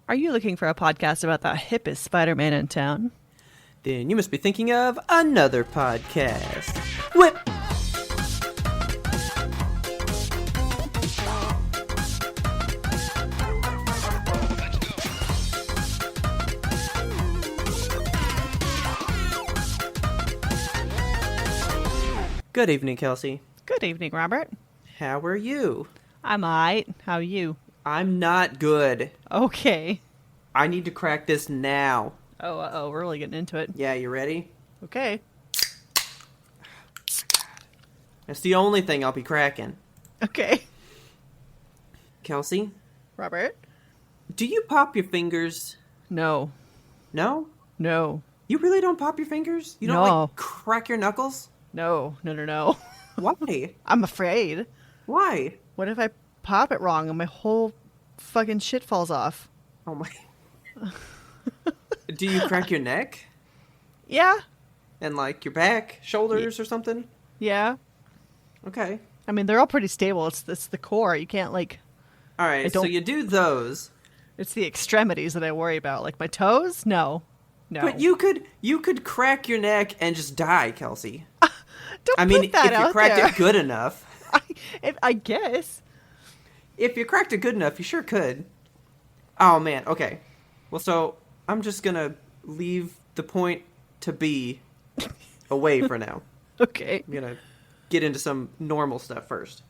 Are you looking for a podcast about the hippest Spider-Man in town? Then you must be thinking of another podcast. Whip! Good evening, Kelsey. Good evening, Robert. How are you? I'm alright. How are you? I'm not good. Okay. I need to crack this now. Oh, we're really getting into it. Yeah, you ready? Okay. That's the only thing I'll be cracking. Okay. Kelsey, Robert? do you pop your fingers? No. No? No. You really don't pop your fingers? You don't, No. like, crack your knuckles? No. Why? I'm afraid. Why? What if I pop it wrong and my whole fucking shit falls off? Oh my... Do you crack your neck? Yeah. And, like, your back, shoulders, or something? Yeah. Okay. I mean, they're all pretty stable. It's the core. You can't, like... Alright, so you do those. It's the extremities that I worry about. Like my toes? No. But you could crack your neck and just die, Kelsey. Don't I mean, put that if you out cracked there. it good enough. I guess. If you cracked it good enough, you sure could. Oh, man. Okay. Well, so I'm just going to leave the point to be away for now. Okay. I'm going to get into some normal stuff first.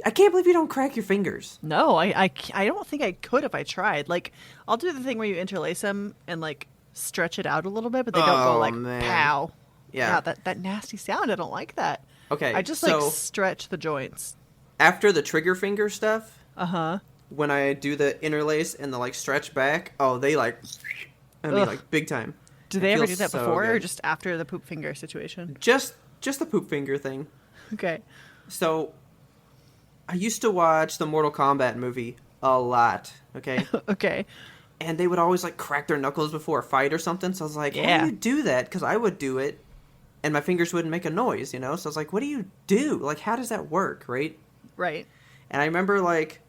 I can't believe you don't crack your fingers. No, I don't think I could if I tried. Like, I'll do the thing where you interlace them and, like, stretch it out a little bit, but they don't go, like, man. pow. Yeah. That nasty sound. I don't like that. Okay. I just, so like, stretch the joints. after the trigger finger stuff, Uh-huh. when I do the interlace and the, like, stretch back, oh, they, like, I mean, Ugh. like, big time. Do It they ever feels do that so before or good. just after the poop finger situation? Just the poop finger thing. Okay. So, I used to watch the Mortal Kombat movie a lot, okay? Okay. And they would always, like, crack their knuckles before a fight or something, so I was like, how Yeah. do you do that? Because I would do it, and my fingers wouldn't make a noise, you know? So I was like, what do you do? Like, how does that work, right? Right. And I remember, like,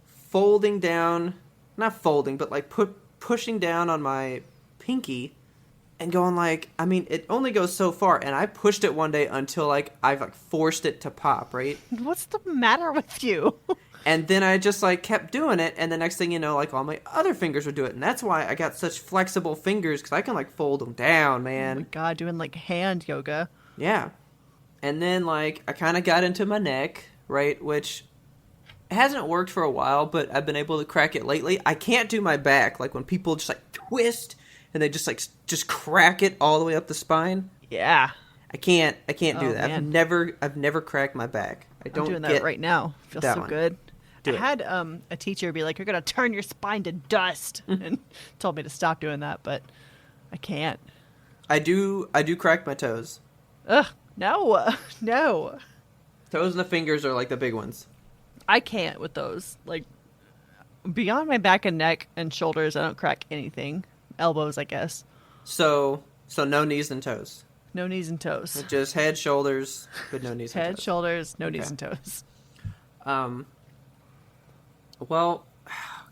folding down, not folding, but, like, pushing down on my pinky and going, like, I mean, it only goes so far, and I pushed it one day until, like, I've, like, forced it to pop, right? What's the matter with you? And then I just, like, kept doing it, and the next thing you know, like, all my other fingers would do it. And that's why I got such flexible fingers, because I can, like, fold them down, Oh my man. God, doing, like, hand yoga. Yeah. And then, like, I kind of got into my neck, right, which hasn't worked for a while, but I've been able to crack it lately. I can't do my back, like, when people just, like, twist, and they just, like, just crack it all the way up the spine. Yeah. I can't do Oh, that. man. I've never cracked my back. I I'm don't doing get that right now. Feels that so one. good. Do I it. had a teacher be like, "You're gonna turn your spine to dust," and told me to stop doing that, but I can't. I do crack my toes. Ugh, no, no, Toes and the fingers are, like, the big ones. I can't with those. Like beyond my back and neck and shoulders, I don't crack anything. Elbows, I guess. So no knees and toes. No knees and toes. Just head, shoulders, but no knees and Head, toes. shoulders, no knees Okay. and toes. Well,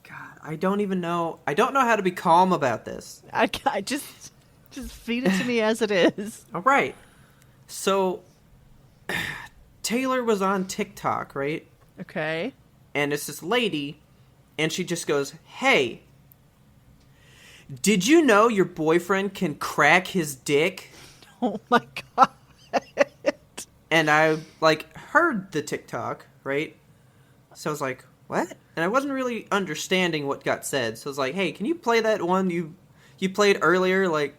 God, I don't even know. I don't know how to be calm about this. I just feed it to me as it is. All right. So, Taylor was on TikTok, right? Okay. And it's this lady, and she just goes, "Hey, did you know your boyfriend can crack his dick?" Oh my God. And I, like, heard the TikTok, right? So I was like, what? And I wasn't really understanding what got said. So I was like, hey, can you play that one you played earlier, like,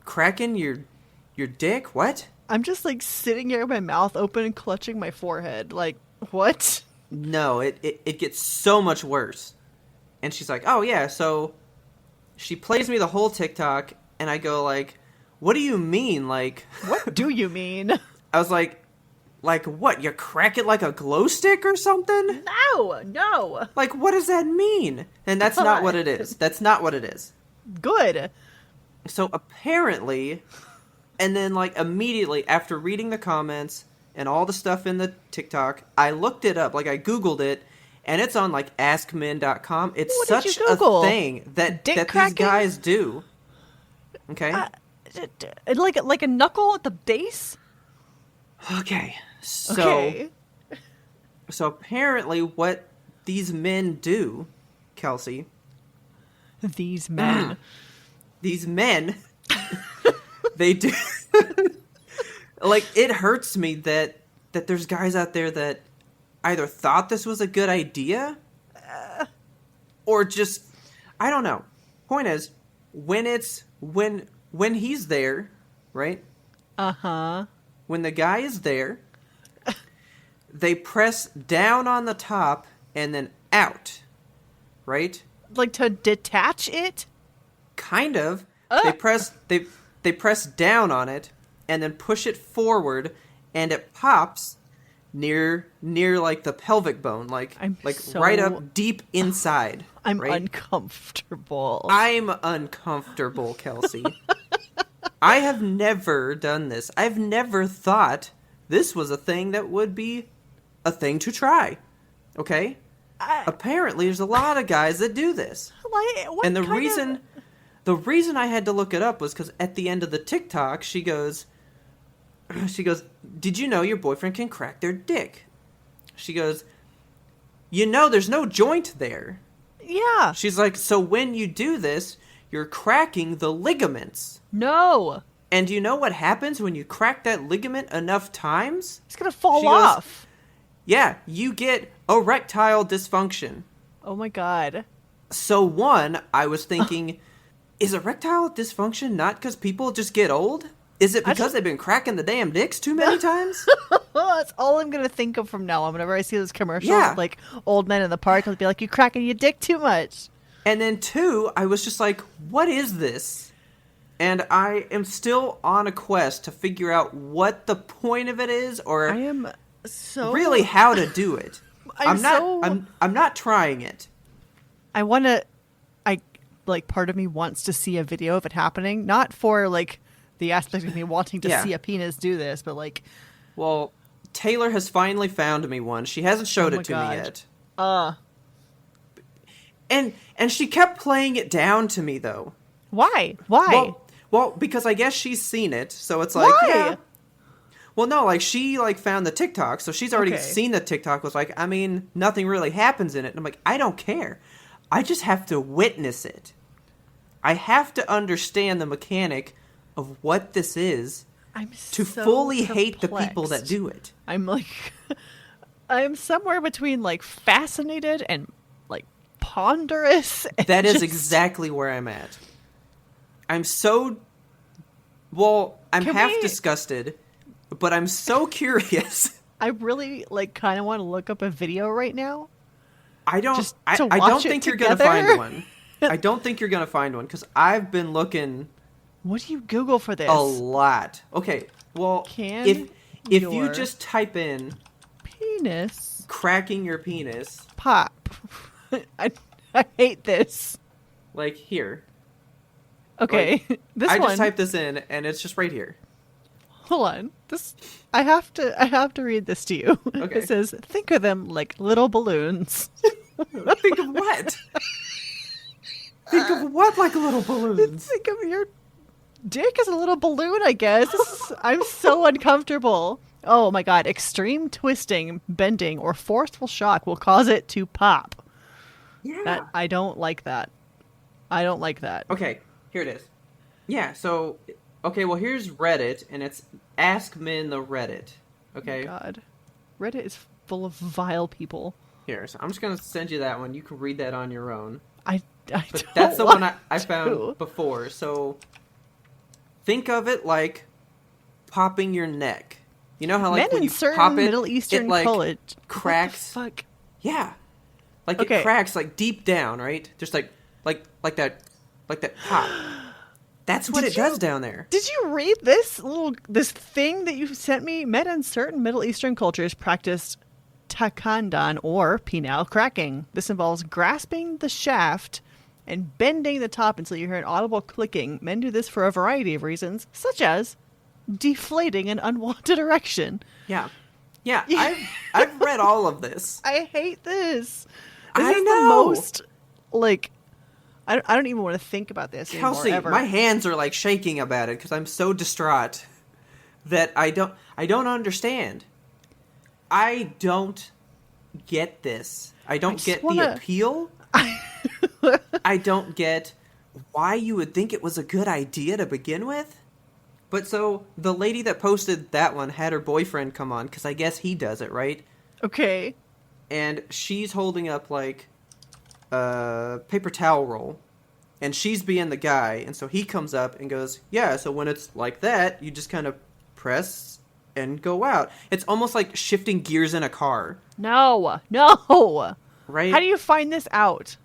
cracking your dick? What? I'm just like sitting here with my mouth open and clutching my forehead. Like, what? No, it gets so much worse. And she's like, oh, yeah, so she plays me the whole TikTok, and I go, like, what do you mean? Like, What do you mean? I was like what? You crack it like a glow stick or something? No. Like, what does that mean? And that's not what it is. That's not what it is. Good. So apparently, and then, like, immediately after reading the comments and all the stuff in the TikTok, I looked it up. Like, I Googled it, and it's on like askmen.com. It's What did such you a Google? thing that Dick these cracking? guys do. Okay. Like a knuckle at the base? Okay. So Okay. so apparently what these men do, Kelsey, These men. these men they do like, it hurts me that there's guys out there that either thought this was a good idea or just, I don't know. Point is, when he's there, right? Uh-huh. When the guy is there, they press down on the top and then out, right? Like to detach it? Kind of. They press down on it and then push it forward, and it pops near like the pelvic bone, like right up deep inside. I'm right? uncomfortable. I'm uncomfortable, Kelsey. I have never done this. I've never thought this was a thing that would be a thing to try. Okay? Apparently, there's a lot of guys that do this. And the reason I had to look it up was because at the end of the TikTok, she goes, "Did you know your boyfriend can crack their dick?" She goes, "there's no joint there." Yeah. She's like, "So when you do this, you're cracking the ligaments." No. And you know what happens when you crack that ligament enough times? It's going to fall She goes, off. Yeah, you get erectile dysfunction. Oh my God. So one, I was thinking, is erectile dysfunction not because people just get old? Is it because they've been cracking the damn dicks too many times? That's all I'm going to think of from now on. Whenever I see those commercials Yeah. with like old men in the park, I'll be like, you cracking your dick too much. And then two, I was just like, what is this? And I am still on a quest to figure out what the point of it is, or I am so really how to do it. I'm not trying it. Part of me wants to see a video of it happening, not for like the aspect of me wanting to see a penis do this, but like, well, Taylor has finally found me one. She hasn't showed it to me yet. And she kept playing it down to me though. Why? Well, because I guess she's seen it, so it's like, yeah. Well, no, like, she, like, found the TikTok, so she's already seen the TikTok, was like, I mean, nothing really happens in it. And I'm like, I don't care. I just have to witness it. I have to understand the mechanic of what this is to fully hate the people that do it. I'm like, I'm somewhere between, like, fascinated and, like, ponderous. And that is exactly where I'm at. I'm disgusted, but I'm so curious. I really, like, kind of want to look up a video right now. I don't think you're going to find one. I don't think you're going to find one, because I've been looking... What do you Google for this? A lot. Okay, well, if you just type in... Penis... Cracking your penis... Pop. I hate this. Like, here... Okay, like, I just typed this in, and it's just right here. Hold on, I have to read this to you. Okay. It says, "Think of them like little balloons." Think of what? Think of what like little balloons? Think of your dick as a little balloon, I guess. I'm so uncomfortable. Oh my God! Extreme twisting, bending, or forceful shock will cause it to pop. Yeah. I don't like that. I don't like that. Okay. Here it is. Yeah, so, okay, well, here's Reddit, and it's Ask Men the Reddit, okay? Oh my God. Reddit is full of vile people. Here, so I'm just going to send you that one. You can read that on your own. But that's the one I found before. So, think of it like popping your neck. You know how, like, when you pop it, Middle Eastern it, like, college cracks? What the fuck? Yeah. Like, it cracks, like, deep down, right? Just, like that... Like that pop. That's what it does down there. Did you read this thing that you sent me? Men in certain Middle Eastern cultures practice takandan, or penile cracking. This involves grasping the shaft and bending the top until you hear an audible clicking. Men do this for a variety of reasons, such as deflating an unwanted erection. Yeah. Yeah, I've read all of this. I hate this. This I is know. the most, like, I don't even want to think about this Kelsey, anymore, ever. my hands are like shaking about it because I'm so distraught that I don't understand. I don't get this. I don't get the appeal. I don't get why you would think it was a good idea to begin with. But so the lady that posted that one had her boyfriend come on because I guess he does it, right? Okay. And she's holding up like a paper towel roll. And she's being the guy. And so he comes up and goes, yeah, so when it's like that, you just kind of press and go out. It's almost like shifting gears in a car. No. Right? How do you find this out?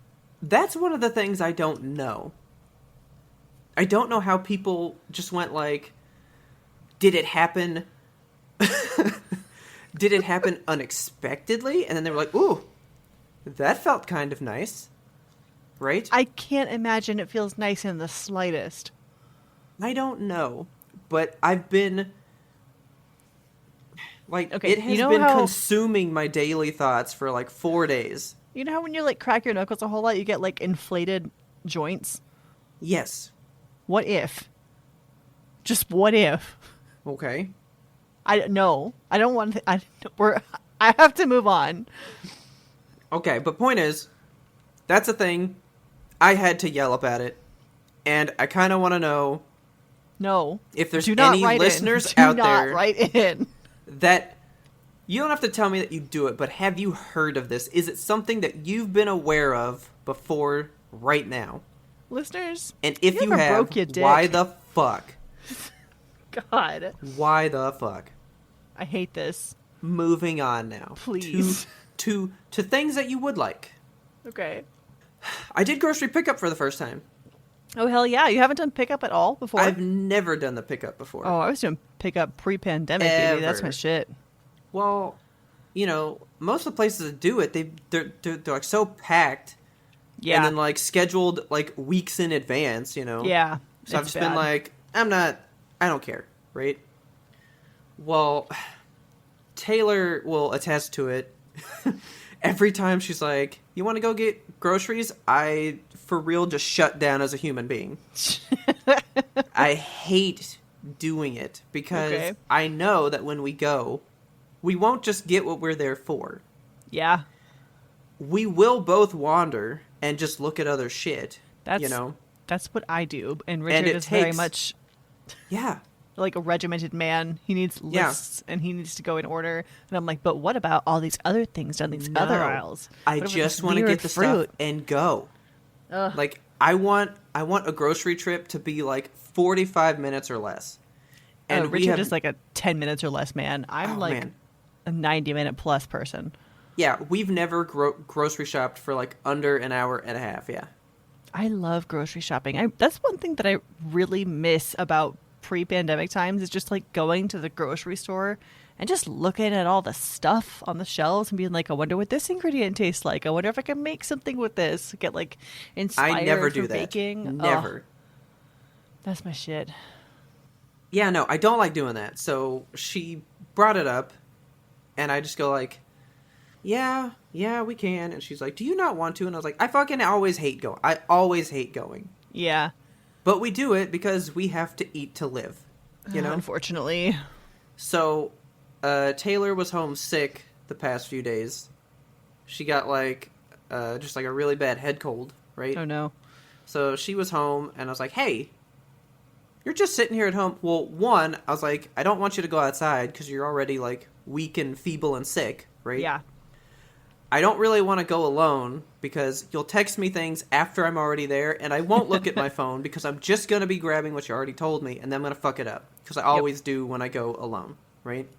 That's one of the things I don't know. I don't know how people just went like, did it happen? Did it happen unexpectedly? And then they were like, ooh, that felt kind of nice. Right? I can't imagine it feels nice in the slightest. I don't know. But I've been... Like, okay, it has been consuming my daily thoughts for like 4 days. You know how when you like crack your knuckles a whole lot, you get like inflated joints? Yes. What if? Just what if? Okay. I don't want to. I have to move on. Okay, but point is, that's a thing. I had to yell about it, and I kind of want to know. No. If there's any listeners out there, write in. That you don't have to tell me that you do it, but have you heard of this? Is it something that you've been aware of before right now? Listeners, and if you have, why the fuck? God. Why the fuck? I hate this. Moving on now. Please. To things that you would like. Okay. I did grocery pickup for the first time. Oh, hell yeah. You haven't done pickup at all before? I've never done the pickup before. Oh, I was doing pickup pre-pandemic, baby. That's my shit. Well, you know, most of the places that do it, they're like so packed. Yeah. And then like scheduled like weeks in advance, you know? Yeah. So I've just been like, I don't care, right? Well, Taylor will attest to it. Every time she's like, you want to go get groceries? I, for real, just shut down as a human being. I hate doing it because I know that when we go, we won't just get what we're there for. Yeah. We will both wander and just look at other shit, you know? That's what I do. And Richard is very much... Yeah. Like a regimented man. He needs lists and he needs to go in order. And I'm like, but what about all these other things down these other aisles? I just want to get the stuff and go. Ugh. Like, I want a grocery trip to be like 45 minutes or less. And Richard is like a 10 minutes or less man. I'm a 90-minute plus person. Yeah, we've never grocery shopped for like under an hour and a half, yeah. I love grocery shopping. That's one thing that I really miss about pre-pandemic times is just like going to the grocery store and just looking at all the stuff on the shelves and being like, I wonder what this ingredient tastes like. I wonder if I can make something with this. Get like inspired I never for do that. baking. Never. That's my shit. Yeah, no, I don't like doing that. So she brought it up and I just go like, yeah, we can. And she's like, do you not want to? And I was like, I fucking always hate going. I always hate going. Yeah. But we do it because we have to eat to live, you know? Unfortunately. So, Taylor was home sick the past few days. She got, like, just, like, a really bad head cold, right? Oh, no. So, she was home, and I was like, hey, you're just sitting here at home. Well, one, I was like, I don't want you to go outside because you're already, like, weak and feeble and sick, right? Yeah. I don't really want to go alone because you'll text me things after I'm already there, and I won't look at my phone because I'm just going to be grabbing what you already told me, and then I'm going to fuck it up because I always do when I go alone, right?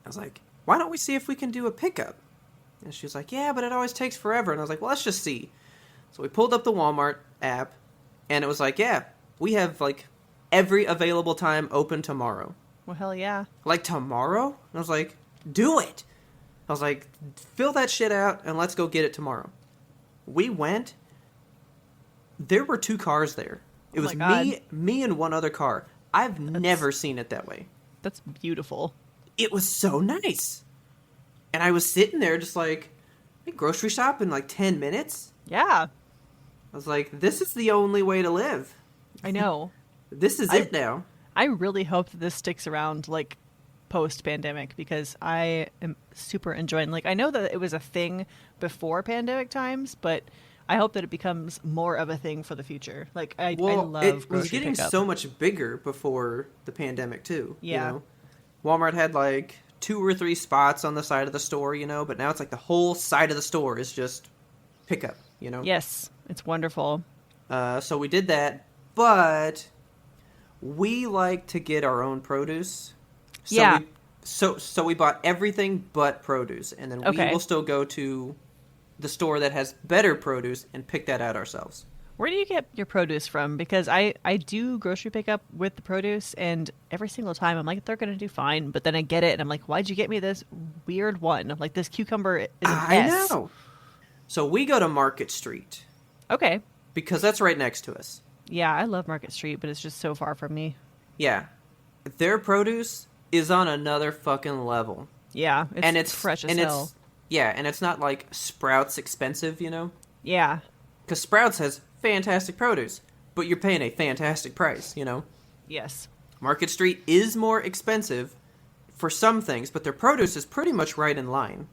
I was like, why don't we see if we can do a pickup? And she was like, yeah, but it always takes forever. And I was like, well, let's just see. So we pulled up the Walmart app, and it was like, yeah, we have, like, every available time open tomorrow. Well, hell yeah. Like, tomorrow? And I was like, do it! I was like, fill that shit out and let's go get it tomorrow. We went. There were 2 cars there. It was me and one other car. I've never seen it that way. That's beautiful. It was so nice. And I was sitting there just like, "Hey, grocery shop in like 10 minutes?" Yeah, I was like, this is the only way to live. I know. This is it now. I really hope that this sticks around, like, post-pandemic, because I am super enjoying, like, I know that it was a thing before pandemic times, but I hope that it becomes more of a thing for the future. Like, I love it grocery was getting pickup. so much bigger before the pandemic, too. Yeah. You know? Walmart had, like, 2 or 3 spots on the side of the store, you know? But now it's like the whole side of the store is just pickup, you know? Yes, it's wonderful. So we did that, but we like to get our own produce. So Yeah. So we bought everything but produce, and then we Okay. will still go to the store that has better produce and pick that out ourselves. Where do you get your produce from? Because I do grocery pickup with the produce, and every single time I'm like, they're going to do fine. But then I get it, and I'm like, why'd you get me this weird one? Like, this cucumber is an I S. know. So we go to Market Street Okay. because that's right next to us. Yeah, I love Market Street, but it's just so far from me. Yeah. Their produce is on another fucking level. Yeah, and it's fresh as and hell. and it's not like Sprouts expensive, you know? Yeah, Because Sprouts has fantastic produce, but you're paying a fantastic price, you know? yes. Market Street is more expensive for some things, but their produce is pretty much right in line.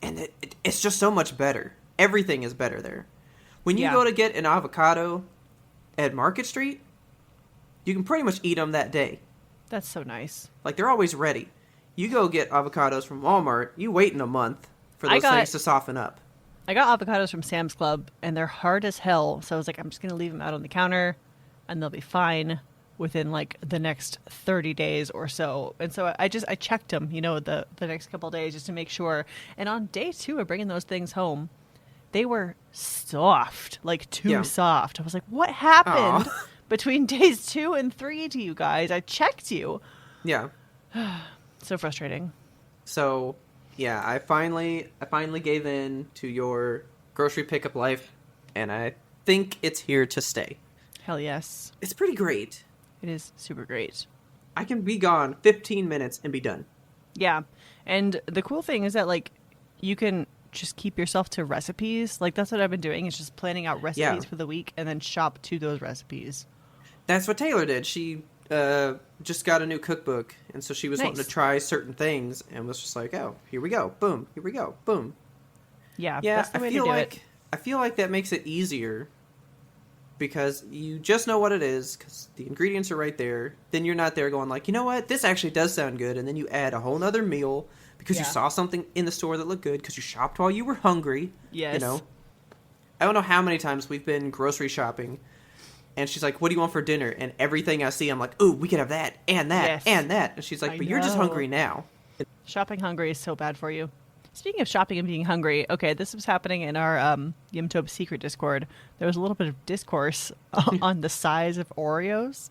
And it's just so much better. Everything is better there. When you Yeah. go to get an avocado at Market Street, you can pretty much eat them that day. That's so nice. Like, they're always ready. You go get avocados from Walmart, you wait in a month for those things to soften up. I got avocados from Sam's Club, and they're hard as hell. So I was like, I'm just going to leave them out on the counter, and they'll be fine within, like, the next 30 days or so. And so I checked them, you know, the next couple of days just to make sure. And on day 2 of bringing those things home, they were soft, like too soft. I was like, what happened between days 2 and 3 to you guys? I checked you. Yeah. So frustrating. So, yeah, I finally gave in to your grocery pickup life, and I think it's here to stay. Hell yes. It's pretty great. It is super great. I can be gone 15 minutes and be done. Yeah. And the cool thing is that, like, you can just keep yourself to recipes. Like, that's what I've been doing, is just planning out recipes for the week and then shop to those recipes. That's what Taylor did. She just got a new cookbook, and so she was wanting to try certain things and was just like, oh, here we go. Boom. Here we go. Boom. Yeah, Yeah, that's the way to do it. I feel like that makes it easier because you just know what it is because the ingredients are right there. Then you're not there going like, you know what, this actually does sound good, and then you add a whole nother meal because you saw something in the store that looked good because you shopped while you were hungry. Yes. You know? I don't know how many times we've been grocery shopping, and she's like, what do you want for dinner? And everything I see, I'm like, ooh, we could have that and that and that. And she's like, but you're just hungry now. Shopping hungry is so bad for you. Speaking of shopping and being hungry, okay, this was happening in our Yimtobe secret Discord. There was a little bit of discourse on the size of Oreos.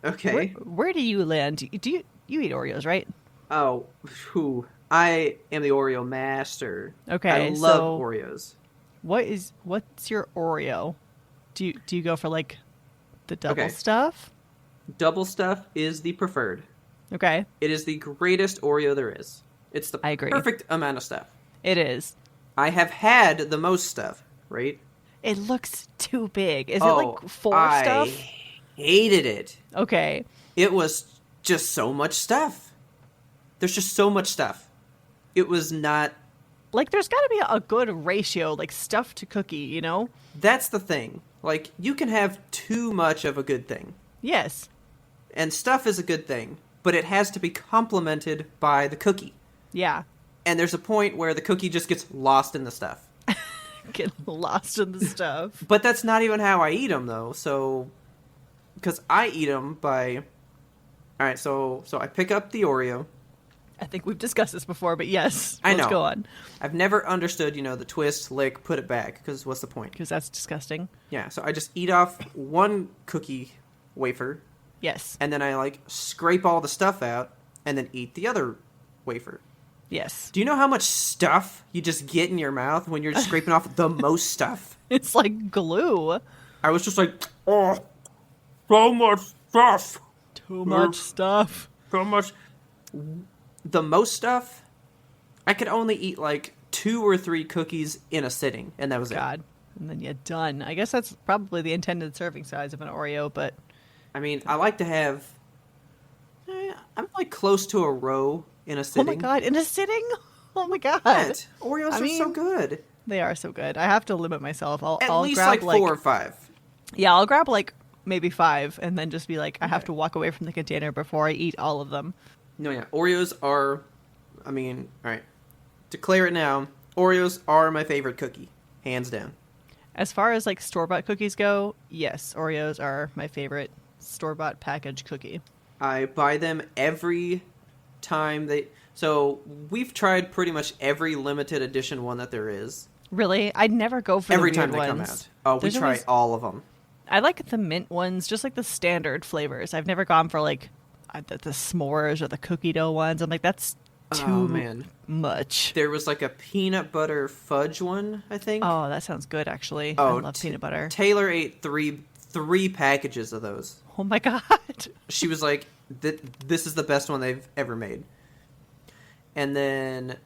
Okay. Where do you land? Do you eat Oreos, right? Oh, whew. I am the Oreo master. Okay, I love Oreos. What's your Oreo? Do you go for like the double stuff? Double stuff is the preferred. Okay. It is the greatest Oreo there is. It's the perfect amount of stuff. It is. I have had the most stuff, right? It looks too big. Is it like 4 stuff? I hated it. Okay. It was just so much stuff. There's just so much stuff. It was not... Like, there's got to be a good ratio, like stuff to cookie, you know? That's the thing. Like, you can have too much of a good thing. Yes. And stuff is a good thing, but it has to be complemented by the cookie. Yeah. And there's a point where the cookie just gets lost in the stuff. Get lost in the stuff. But that's not even how I eat them, though. So, because I eat them by... All right, so I pick up the Oreo. I think we've discussed this before, but yes. I know. Let's go on. I've never understood, the twist, lick, put it back, because what's the point? Because that's disgusting. Yeah, so I just eat off one cookie wafer. Yes. And then I, scrape all the stuff out, and then eat the other wafer. Yes. Do you know how much stuff you just get in your mouth when you're just scraping off the most stuff? It's like glue. I was just like, oh, so much stuff. Too much stuff. So much. The most stuff I could only eat like 2 or 3 cookies in a sitting, and that was God. And then you're done. I guess that's probably the intended serving size of an Oreo, but... I mean, I like to have... I'm like close to a row in a sitting. Oh my God, in a sitting? Oh my God. What? Oreos are so good. They are so good. I have to limit myself. I'll least grab like 4 or 5. Yeah, I'll grab like maybe 5 and then just be like, I have to walk away from the container before I eat all of them. No, yeah. Oreos are... I mean, all right. Declare it now. Oreos are my favorite cookie. Hands down. As far as like store-bought cookies go, yes, Oreos are my favorite store-bought packaged cookie. I buy them every time they... So, we've tried pretty much every limited edition one that there is. Really? I'd never go for every the weird time they ones. come out. Oh, we try all of them. I like the mint ones, just like the standard flavors. I've never gone for like the s'mores or the cookie dough ones. I'm like, that's too much. There was like a peanut butter fudge one, I think. Oh, that sounds good, actually. Oh, I love peanut butter. Taylor ate three packages of those. Oh my God. She was like, this is the best one they've ever made. And then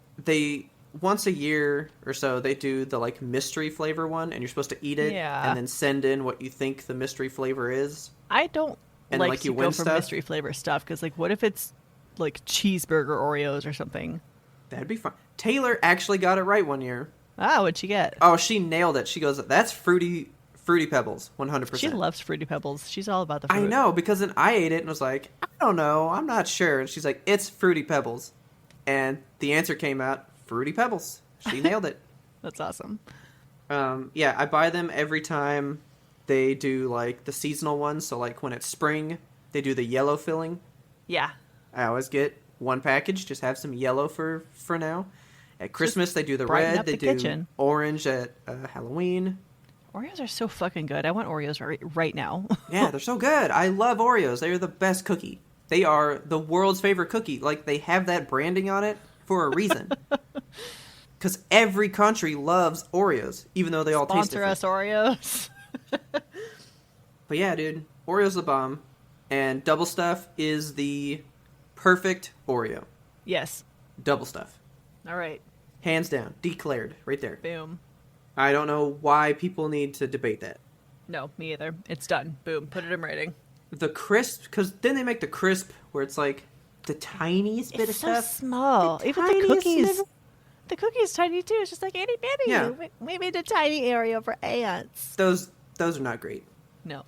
once a year or so, they do the like mystery flavor one, and you're supposed to eat it and then send in what you think the mystery flavor is. I don't like you to go for mystery flavor stuff, because like, what if it's like cheeseburger Oreos or something? That'd be fun. Taylor actually got it right one year. Ah, what'd she get? Oh, she nailed it. She goes, that's Fruity Pebbles, 100%. She loves Fruity Pebbles. She's all about the fruit. I know, because then I ate it and was like, I don't know, I'm not sure. And she's like, it's Fruity Pebbles. And the answer came out, Fruity Pebbles. She nailed it. That's awesome. Yeah, I buy them every time they do like the seasonal ones. So like when it's spring, they do the yellow filling. Yeah. I always get one package, just have some yellow for now. At Christmas, they do the red. They do kitchen. Orange at Halloween. Oreos are so fucking good. I want Oreos right now. Yeah, they're so good. I love Oreos. They are the best cookie. They are the world's favorite cookie. Like, they have that branding on it for a reason. Because every country loves Oreos, even though they all taste different. Sponsor us, Oreos. But yeah, dude, Oreo's the bomb. And double stuff is the perfect Oreo. Yes. Double stuff. All right. Hands down. Declared. Right there. Boom. I don't know why people need to debate that. No, me either. It's done. Boom. Put it in writing. The crisp, because then they make the crisp where it's like the tiniest bit of stuff. It's so small. Even the cookies. The cookie's tiny too. It's just like itty bitty. Yeah. We made a tiny area for ants. Those are not great. No.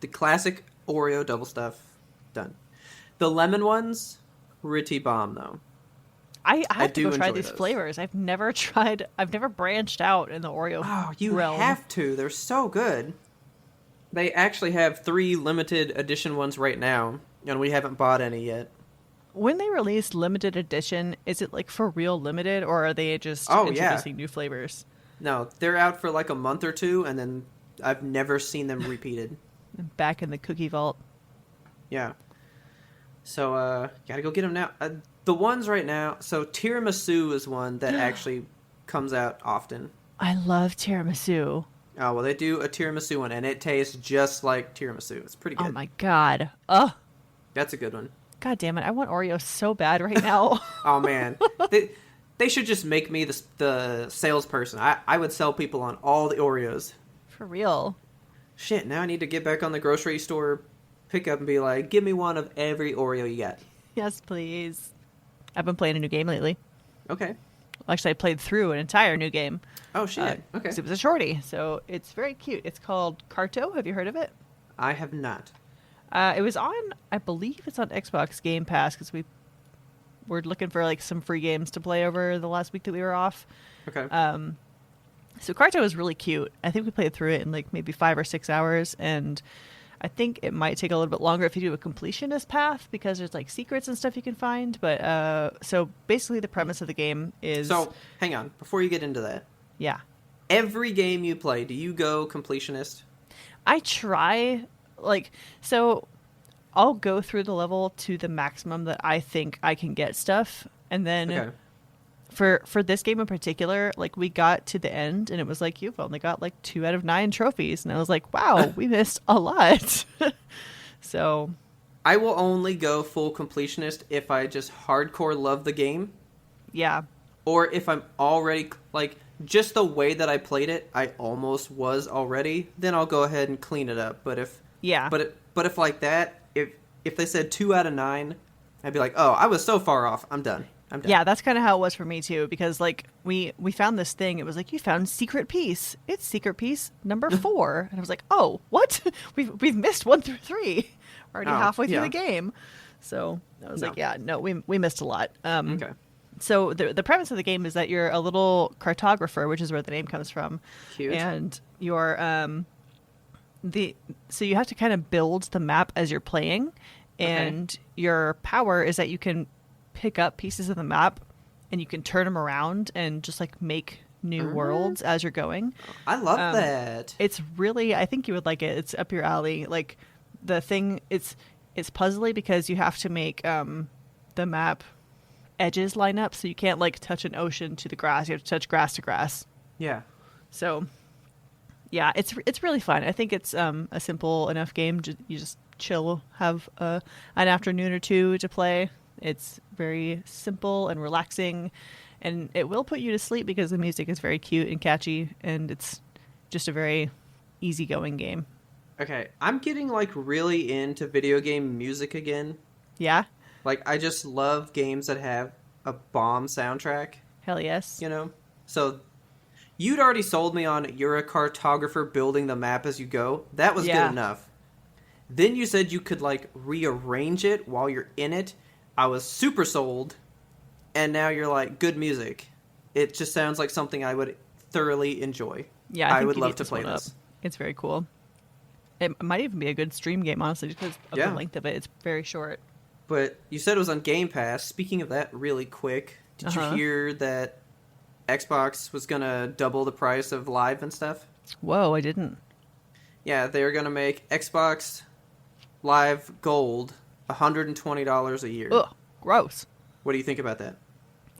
The classic Oreo double stuff, done. The lemon ones, pretty bomb though. I have to go try these those flavors. I've never branched out in the Oreo realm. Have to. They're so good. They actually have 3 limited edition ones right now, and we haven't bought any yet. When they release limited edition, is it like for real limited, or are they just introducing new flavors? No, they're out for like a month or 2, and then I've never seen them repeated. Back in the cookie vault. Yeah. So, gotta go get them now. The ones right now, so tiramisu is one that actually comes out often. I love tiramisu. Oh, well, they do a tiramisu one, and it tastes just like tiramisu. It's pretty good. Oh my God. Ugh. That's a good one. God damn it. I want Oreo so bad right now. Oh, man. They should just make me the salesperson. I would sell people on all the Oreos. For real. Shit, now I need to get back on the grocery store pickup and be like, give me one of every Oreo you got. Yes, please. I've been playing a new game lately. Okay. Actually, I played through an entire new game. Oh, shit. Okay. It was a shorty, so it's very cute. It's called Carto. Have you heard of it? I have not. It was on, I believe it's on Xbox Game Pass, because we're looking for like some free games to play over the last week that we were off. Okay. So Carto is really cute. I think we played through it in like maybe 5 or 6 hours, and I think it might take a little bit longer if you do a completionist path, because there's like secrets and stuff you can find. But so basically the premise of the game is... So, hang on. Before you get into that. Yeah. Every game you play, do you go completionist? I try. So I'll go through the level to the maximum that I think I can get stuff. And then... Okay. For this game in particular, like we got to the end and it was like, you've only got like 2 out of 9 trophies. And I was like, wow, we missed a lot. So I will only go full completionist if I just hardcore love the game. Yeah. Or if I'm already, like, just the way that I played it, I almost was already, then I'll go ahead and clean it up. But if, Yeah. but if like that, if they said 2 out of 9, I'd be like, oh, I was so far off. I'm done. I'm done. Yeah, that's kind of how it was for me too, because like we found this thing. It was like, you found secret piece. It's secret piece number 4, and I was like, oh, what? We've missed 1 through 3. We're already halfway through the game. So I was like, yeah, no, we missed a lot. Okay. So the premise of the game is that you're a little cartographer, which is where the name comes from. Cute. And you're so you have to kind of build the map as you're playing, and your power is that you can pick up pieces of the map and you can turn them around and just like make new worlds as you're going. I love that. It's really, I think you would like it. It's up your alley. Like the thing, it's puzzly because you have to make the map edges line up, so you can't like touch an ocean to the grass. You have to touch grass to grass. Yeah. So yeah, it's really fun. I think it's a simple enough game. You just chill, have an afternoon or two to play. It's very simple and relaxing, and it will put you to sleep because the music is very cute and catchy, and it's just a very easygoing game. Okay, I'm getting like really into video game music again. Yeah? Like, I just love games that have a bomb soundtrack, Hell yes. you know? So, you'd already sold me on you're a cartographer building the map as you go. That was good enough. Then you said you could, like, rearrange it while you're in it. I was super sold. And now you're like, good music. It just sounds like something I would thoroughly enjoy. Yeah, I would love to play this. It's very cool. It might even be a good stream game, honestly, just because of the length of it. It's very short. But you said it was on Game Pass. Speaking of that really quick, did you hear that Xbox was going to double the price of Live and stuff? Whoa, I didn't. Yeah, they're going to make Xbox Live Gold $120 a year. Ugh, gross. What do you think about that?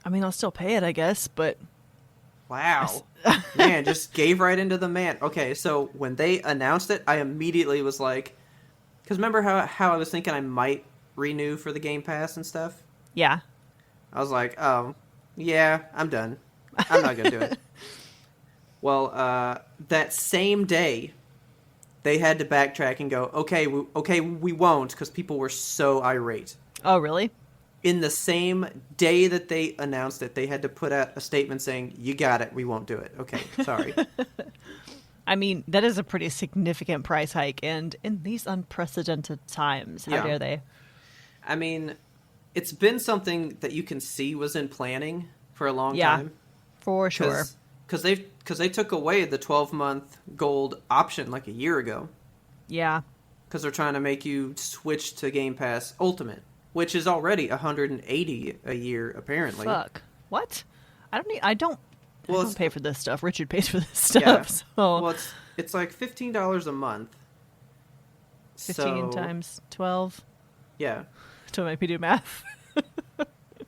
I mean, I'll still pay it, I guess, but... Wow. Man, just gave right into the man. Okay, so when they announced it, I immediately was like... Because remember how I was thinking I might renew for the Game Pass and stuff? Yeah. I was like, oh, yeah, I'm done. I'm not going to do it. Well, that same day, they had to backtrack and go, okay, we won't, because people were so irate. Oh, really? In the same day that they announced it, they had to put out a statement saying, you got it, we won't do it. Okay, sorry. I mean, that is a pretty significant price hike, and in these unprecedented times, how dare they? I mean, it's been something that you can see was in planning for a long time. For sure. Because they took away the 12-month gold option like a year ago. Yeah. Because they're trying to make you switch to Game Pass Ultimate, which is already $180 a year apparently. Fuck. What? I don't pay for this stuff. Richard pays for this stuff. Yeah. So. Well, it's like $15 a month. 15 times 12. Yeah. Don't make me do math.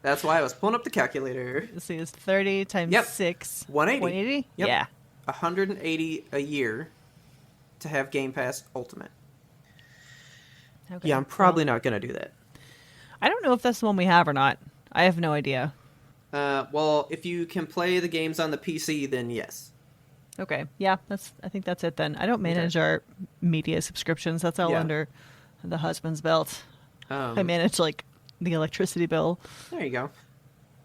That's why I was pulling up the calculator. Let's see, it's 30 times 6. 180. 180? Yep. Yeah. $180 a year to have Game Pass Ultimate. Okay. Yeah, I'm probably not going to do that. I don't know if that's the one we have or not. I have no idea. Well, if you can play the games on the PC, then yes. Okay. Yeah, I think that's it then. I don't manage our media subscriptions. That's all under the husband's belt. I manage like the electricity bill. There you go.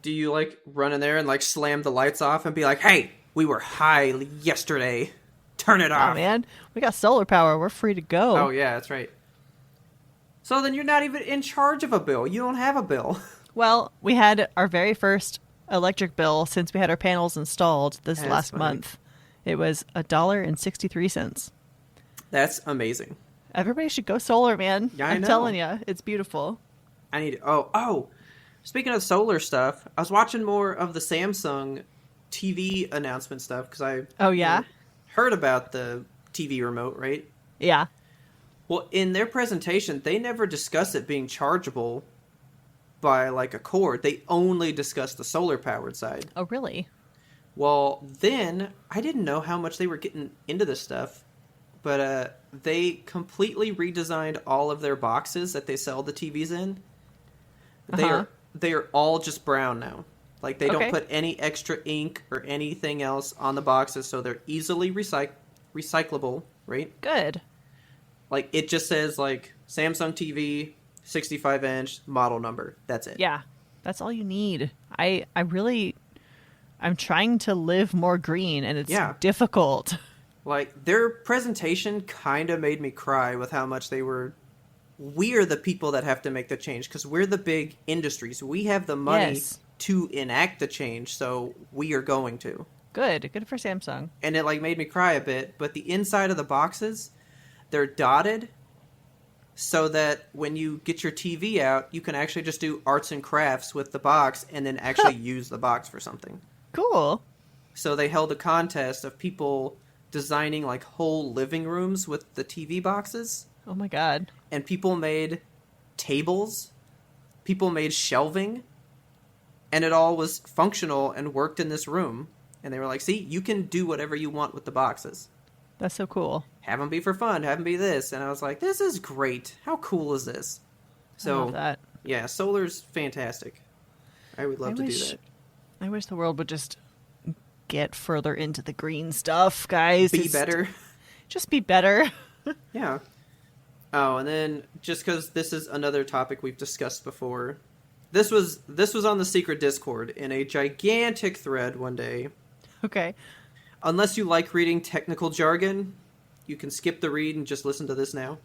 Do you like run in there and like slam the lights off and be like, hey, we were high yesterday. Turn it off. Oh, man. We got solar power. We're free to go. Oh, yeah, that's right. So then you're not even in charge of a bill. You don't have a bill. Well, we had our very first electric bill since we had our panels installed this last month. It was $1.63. That's amazing. Everybody should go solar, man. Yeah, I'm telling you, it's beautiful. I need. Oh! Speaking of solar stuff, I was watching more of the Samsung TV announcement stuff because I heard about the TV remote, right? Yeah. Well, in their presentation, they never discuss it being chargeable by like a cord. They only discuss the solar powered side. Oh, really? Well, then I didn't know how much they were getting into this stuff, but they completely redesigned all of their boxes that they sell the TVs in. They are all just brown now. Like, they don't Okay. put any extra ink or anything else on the boxes, so they're easily recyclable, right? Good. Like, it just says, like, Samsung TV, 65-inch, model number. That's it. Yeah. That's all you need. I'm trying to live more green and it's Yeah. difficult. Like, their presentation kind of made me cry with how much we are the people that have to make the change, because we're the big industries. We have the money Yes. to enact the change, so we are going to. Good. Good for Samsung. And it, like, made me cry a bit, but the inside of the boxes, they're dotted so that when you get your TV out, you can actually just do arts and crafts with the box and then actually use the box for something. Cool. So they held a contest of people designing, like, whole living rooms with the TV boxes. Oh my God. And people made tables, people made shelving, and it all was functional and worked in this room. And they were like, see, you can do whatever you want with the boxes. That's so cool. Have them be for fun, have them be this. And I was like, this is great. How cool is this? I So, love that. yeah, solar's fantastic. I would love to do that. I wish the world would just get further into the green stuff, guys. Be better. Just be better. Yeah. Oh, and then just because this is another topic we've discussed before, this was on the secret Discord in a gigantic thread one day. Okay. Unless you like reading technical jargon, you can skip the read and just listen to this now.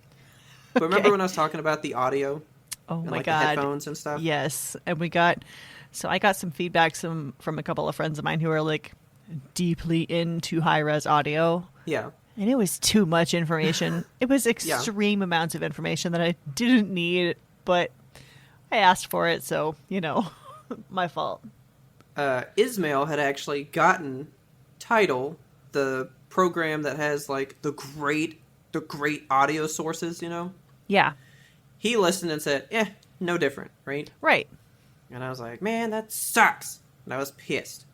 But remember when I was talking about the audio? Oh And my like God. the headphones and stuff? Yes. And I got some feedback from a couple of friends of mine who are like deeply into high res audio. Yeah. And it was too much information. It was extreme amounts of information that I didn't need, but I asked for it, so, my fault. Ismail had actually gotten Tidal, the program that has like the great audio sources, Yeah. He listened and said, no different, right? Right. And I was like, man, that sucks. And I was pissed.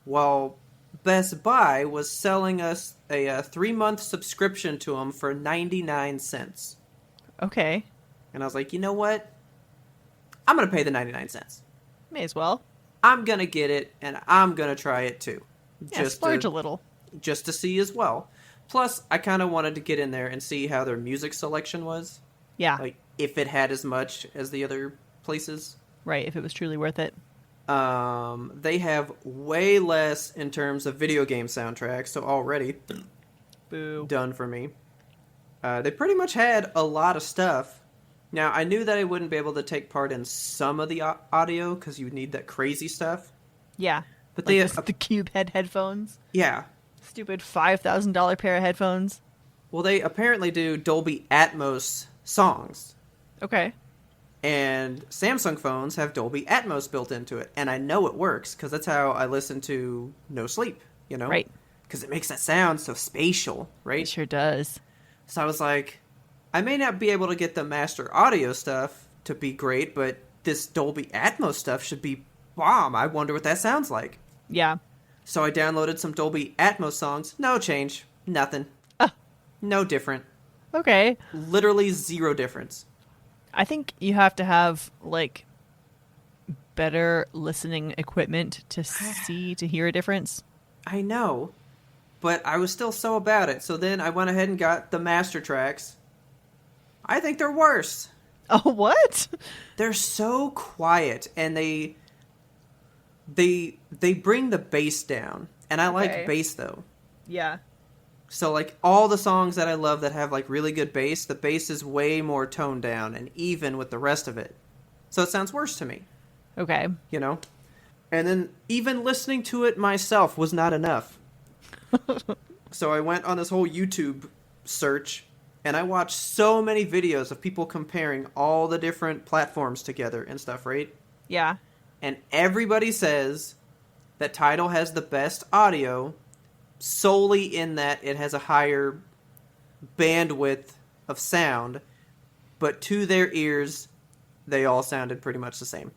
Well, Best Buy was selling us a 3-month subscription to them for 99 cents. Okay. And I was like, you know what? I'm going to pay the 99 cents. May as well. I'm going to get it, and I'm going to try it too. Yeah, splurge a little. Just to see as well. Plus, I kind of wanted to get in there and see how their music selection was. Yeah. Like, if it had as much as the other places. Right, if it was truly worth it. They have way less in terms of video game soundtracks, so already Boo. done for me. They pretty much had a lot of stuff. Now, I knew that I wouldn't be able to take part in some of the audio, because you would need that crazy stuff. Yeah. But like they... the cube head headphones. Yeah. Stupid $5,000 pair of headphones. Well, they apparently do Dolby Atmos songs. Okay. And Samsung phones have Dolby Atmos built into it. And I know it works, because that's how I listen to No Sleep, Right. Because it makes that sound so spatial, right? It sure does. So I was like, I may not be able to get the master audio stuff to be great, but this Dolby Atmos stuff should be bomb. I wonder what that sounds like. Yeah. So I downloaded some Dolby Atmos songs. No change. Nothing. No different. Okay. Literally zero difference. I think you have to have, like, better listening equipment to hear a difference. I know. But I was still so about it. So then I went ahead and got the master tracks. I think they're worse. Oh, what? They're so quiet, and they bring the bass down. And I like bass, though. Yeah. So, like, all the songs that I love that have, like, really good bass, the bass is way more toned down and even with the rest of it. So it sounds worse to me. Okay. And then even listening to it myself was not enough. So I went on this whole YouTube search, and I watched so many videos of people comparing all the different platforms together and stuff, right? Yeah. And everybody says that Tidal has the best audio solely in that it has a higher bandwidth of sound, but to their ears, they all sounded pretty much the same.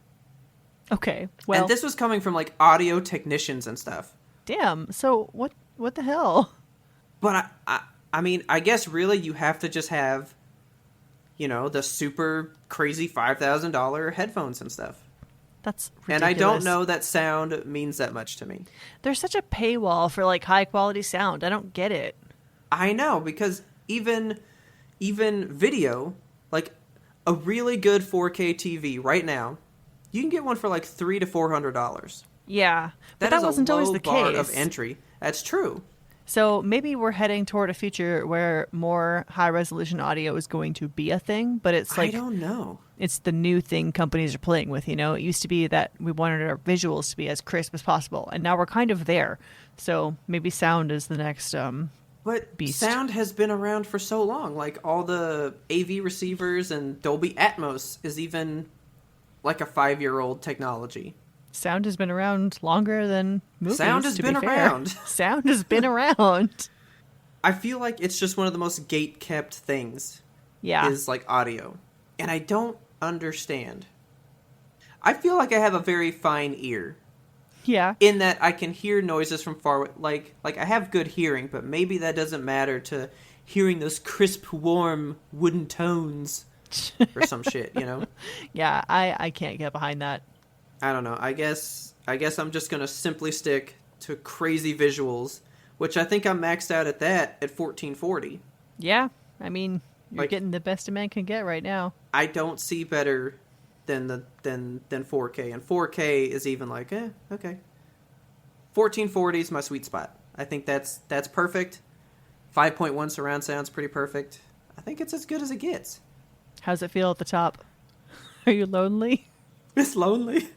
Okay. Well, and this was coming from, like, audio technicians and stuff. Damn. So what the hell? But I mean, I guess really you have to just have, the super crazy $5,000 headphones and stuff. That's And ridiculous. I don't know that sound means that much to me. There's such a paywall for like high quality sound. I don't get it. I know, because even video, like a really good 4K TV right now, you can get one for like $300 to $400. Yeah, but that is wasn't a low always the bar case. of entry. That's true. So maybe we're heading toward a future where more high resolution audio is going to be a thing, but it's I like don't know. it's the new thing companies are playing with, you know? It used to be that we wanted our visuals to be as crisp as possible, and now we're kind of there. So maybe sound is the next But beast. sound has been around for so long. Like all the AV receivers and Dolby Atmos is even like a 5-year-old technology. Sound has been around longer than movies. Sound has to been be fair. around. Sound has been around. I feel like it's just one of the most gate-kept things. Yeah. Is like audio. And I don't understand. I feel like I have a very fine ear. Yeah. In that I can hear noises from far away. Like I have good hearing, but maybe that doesn't matter to hearing those crisp, warm wooden tones or some shit, you know? Yeah, I can't get behind that. I don't know. I guess I'm just gonna simply stick to crazy visuals, which I think I'm maxed out at that at 1440. Yeah. I mean, you're Like- getting the best a man can get right now. I don't see better than 4K, and 4K is even like, okay. 1440 is my sweet spot. I think that's perfect. 5.1 surround sound's pretty perfect. I think it's as good as it gets. How's it feel at the top? Are you lonely? It's lonely.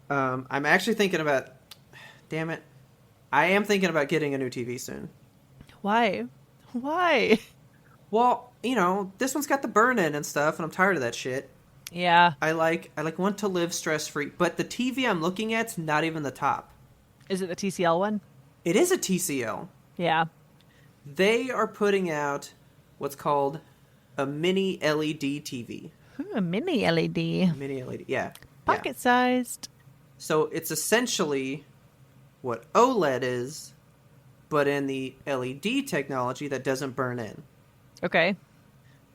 I'm actually thinking about, damn it, I am thinking about getting a new TV soon. Why? Why? Well, you know, this one's got the burn-in and stuff, and I'm tired of that shit. Yeah. I want to live stress-free, but the TV I'm looking at's not even the top. Is it the TCL one? It is a TCL. Yeah. They are putting out what's called a mini LED TV. A mini LED. Mini LED, yeah. Pocket sized. So it's essentially what OLED is, but in the LED technology that doesn't burn in. Okay.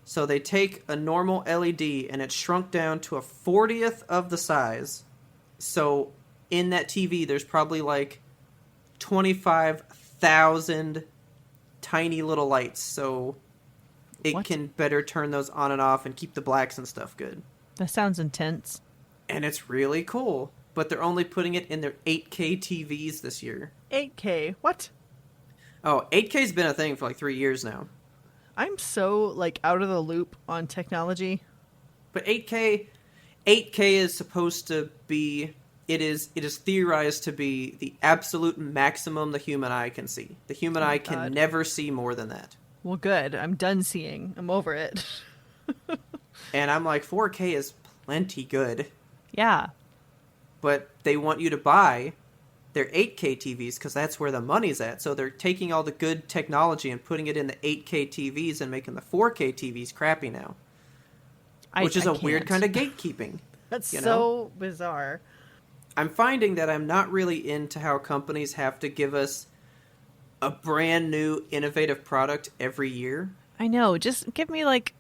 So they take a normal LED and it's shrunk down to a 40th of the size. So in that TV, there's probably like 25,000 tiny little lights. So it What? can better turn those on and off and keep the blacks and stuff good. That sounds intense. And it's really cool. But they're only putting it in their 8K TVs this year. 8K. What? Oh, 8K's been a thing for like 3 years now. I'm so like out of the loop on technology. But 8K is supposed to be, it is theorized to be the absolute maximum the human eye can see. The human eye can God. never see more than that. Well, good. I'm done seeing. I'm over it. And I'm like, 4K is plenty good. Yeah. But they want you to buy their 8K TVs because that's where the money's at. So they're taking all the good technology and putting it in the 8K TVs and making the 4K TVs crappy now. Which is a weird kind of gatekeeping. That's you so know? bizarre. I'm finding that I'm not really into how companies have to give us a brand new innovative product every year. I know. Just give me like...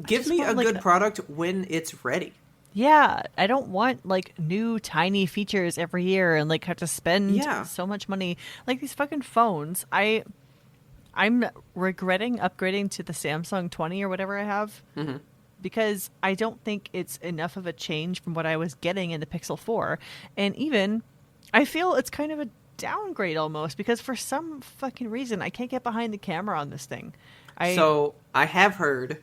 Give just me want, a like, good product when it's ready. Yeah, I don't want like new tiny features every year and like have to spend Yeah. so much money. Like these fucking phones. I'm regretting upgrading to the Samsung 20 or whatever I have Mm-hmm. because I don't think it's enough of a change from what I was getting in the Pixel 4. And even I feel it's kind of a downgrade almost because for some fucking reason I can't get behind the camera on this thing. So I have heard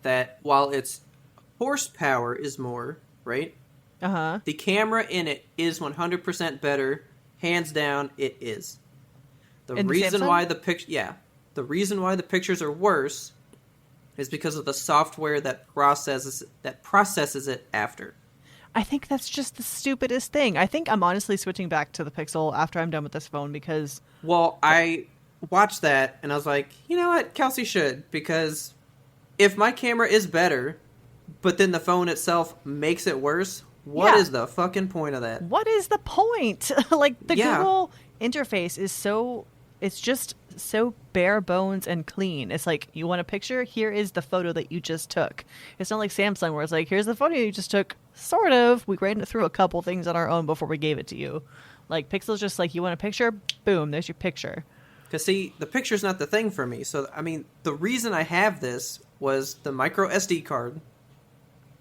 that while its horsepower is more, right? Uh-huh. The camera in it is 100% better. Hands down, it is. The In the reason Samsung? why the reason why the pictures are worse is because of the software that processes it after. I think that's just the stupidest thing. I think I'm honestly switching back to the Pixel after I'm done with this phone because... Well, I watched that and I was like, you know what? Kelsey should, because if my camera is better, but then the phone itself makes it worse, what Yeah. is the fucking point of that? What is the point? Like, the Yeah. Google interface is so... It's just so bare bones and clean. It's like, you want a picture? Here is the photo that you just took. It's not like Samsung where it's like, here's the photo you just took. Sort of. We ran it through a couple things on our own before we gave it to you. Like, Pixel's just like, you want a picture? Boom, there's your picture. Because, see, the picture's not the thing for me. So, I mean, the reason I have this was the micro SD card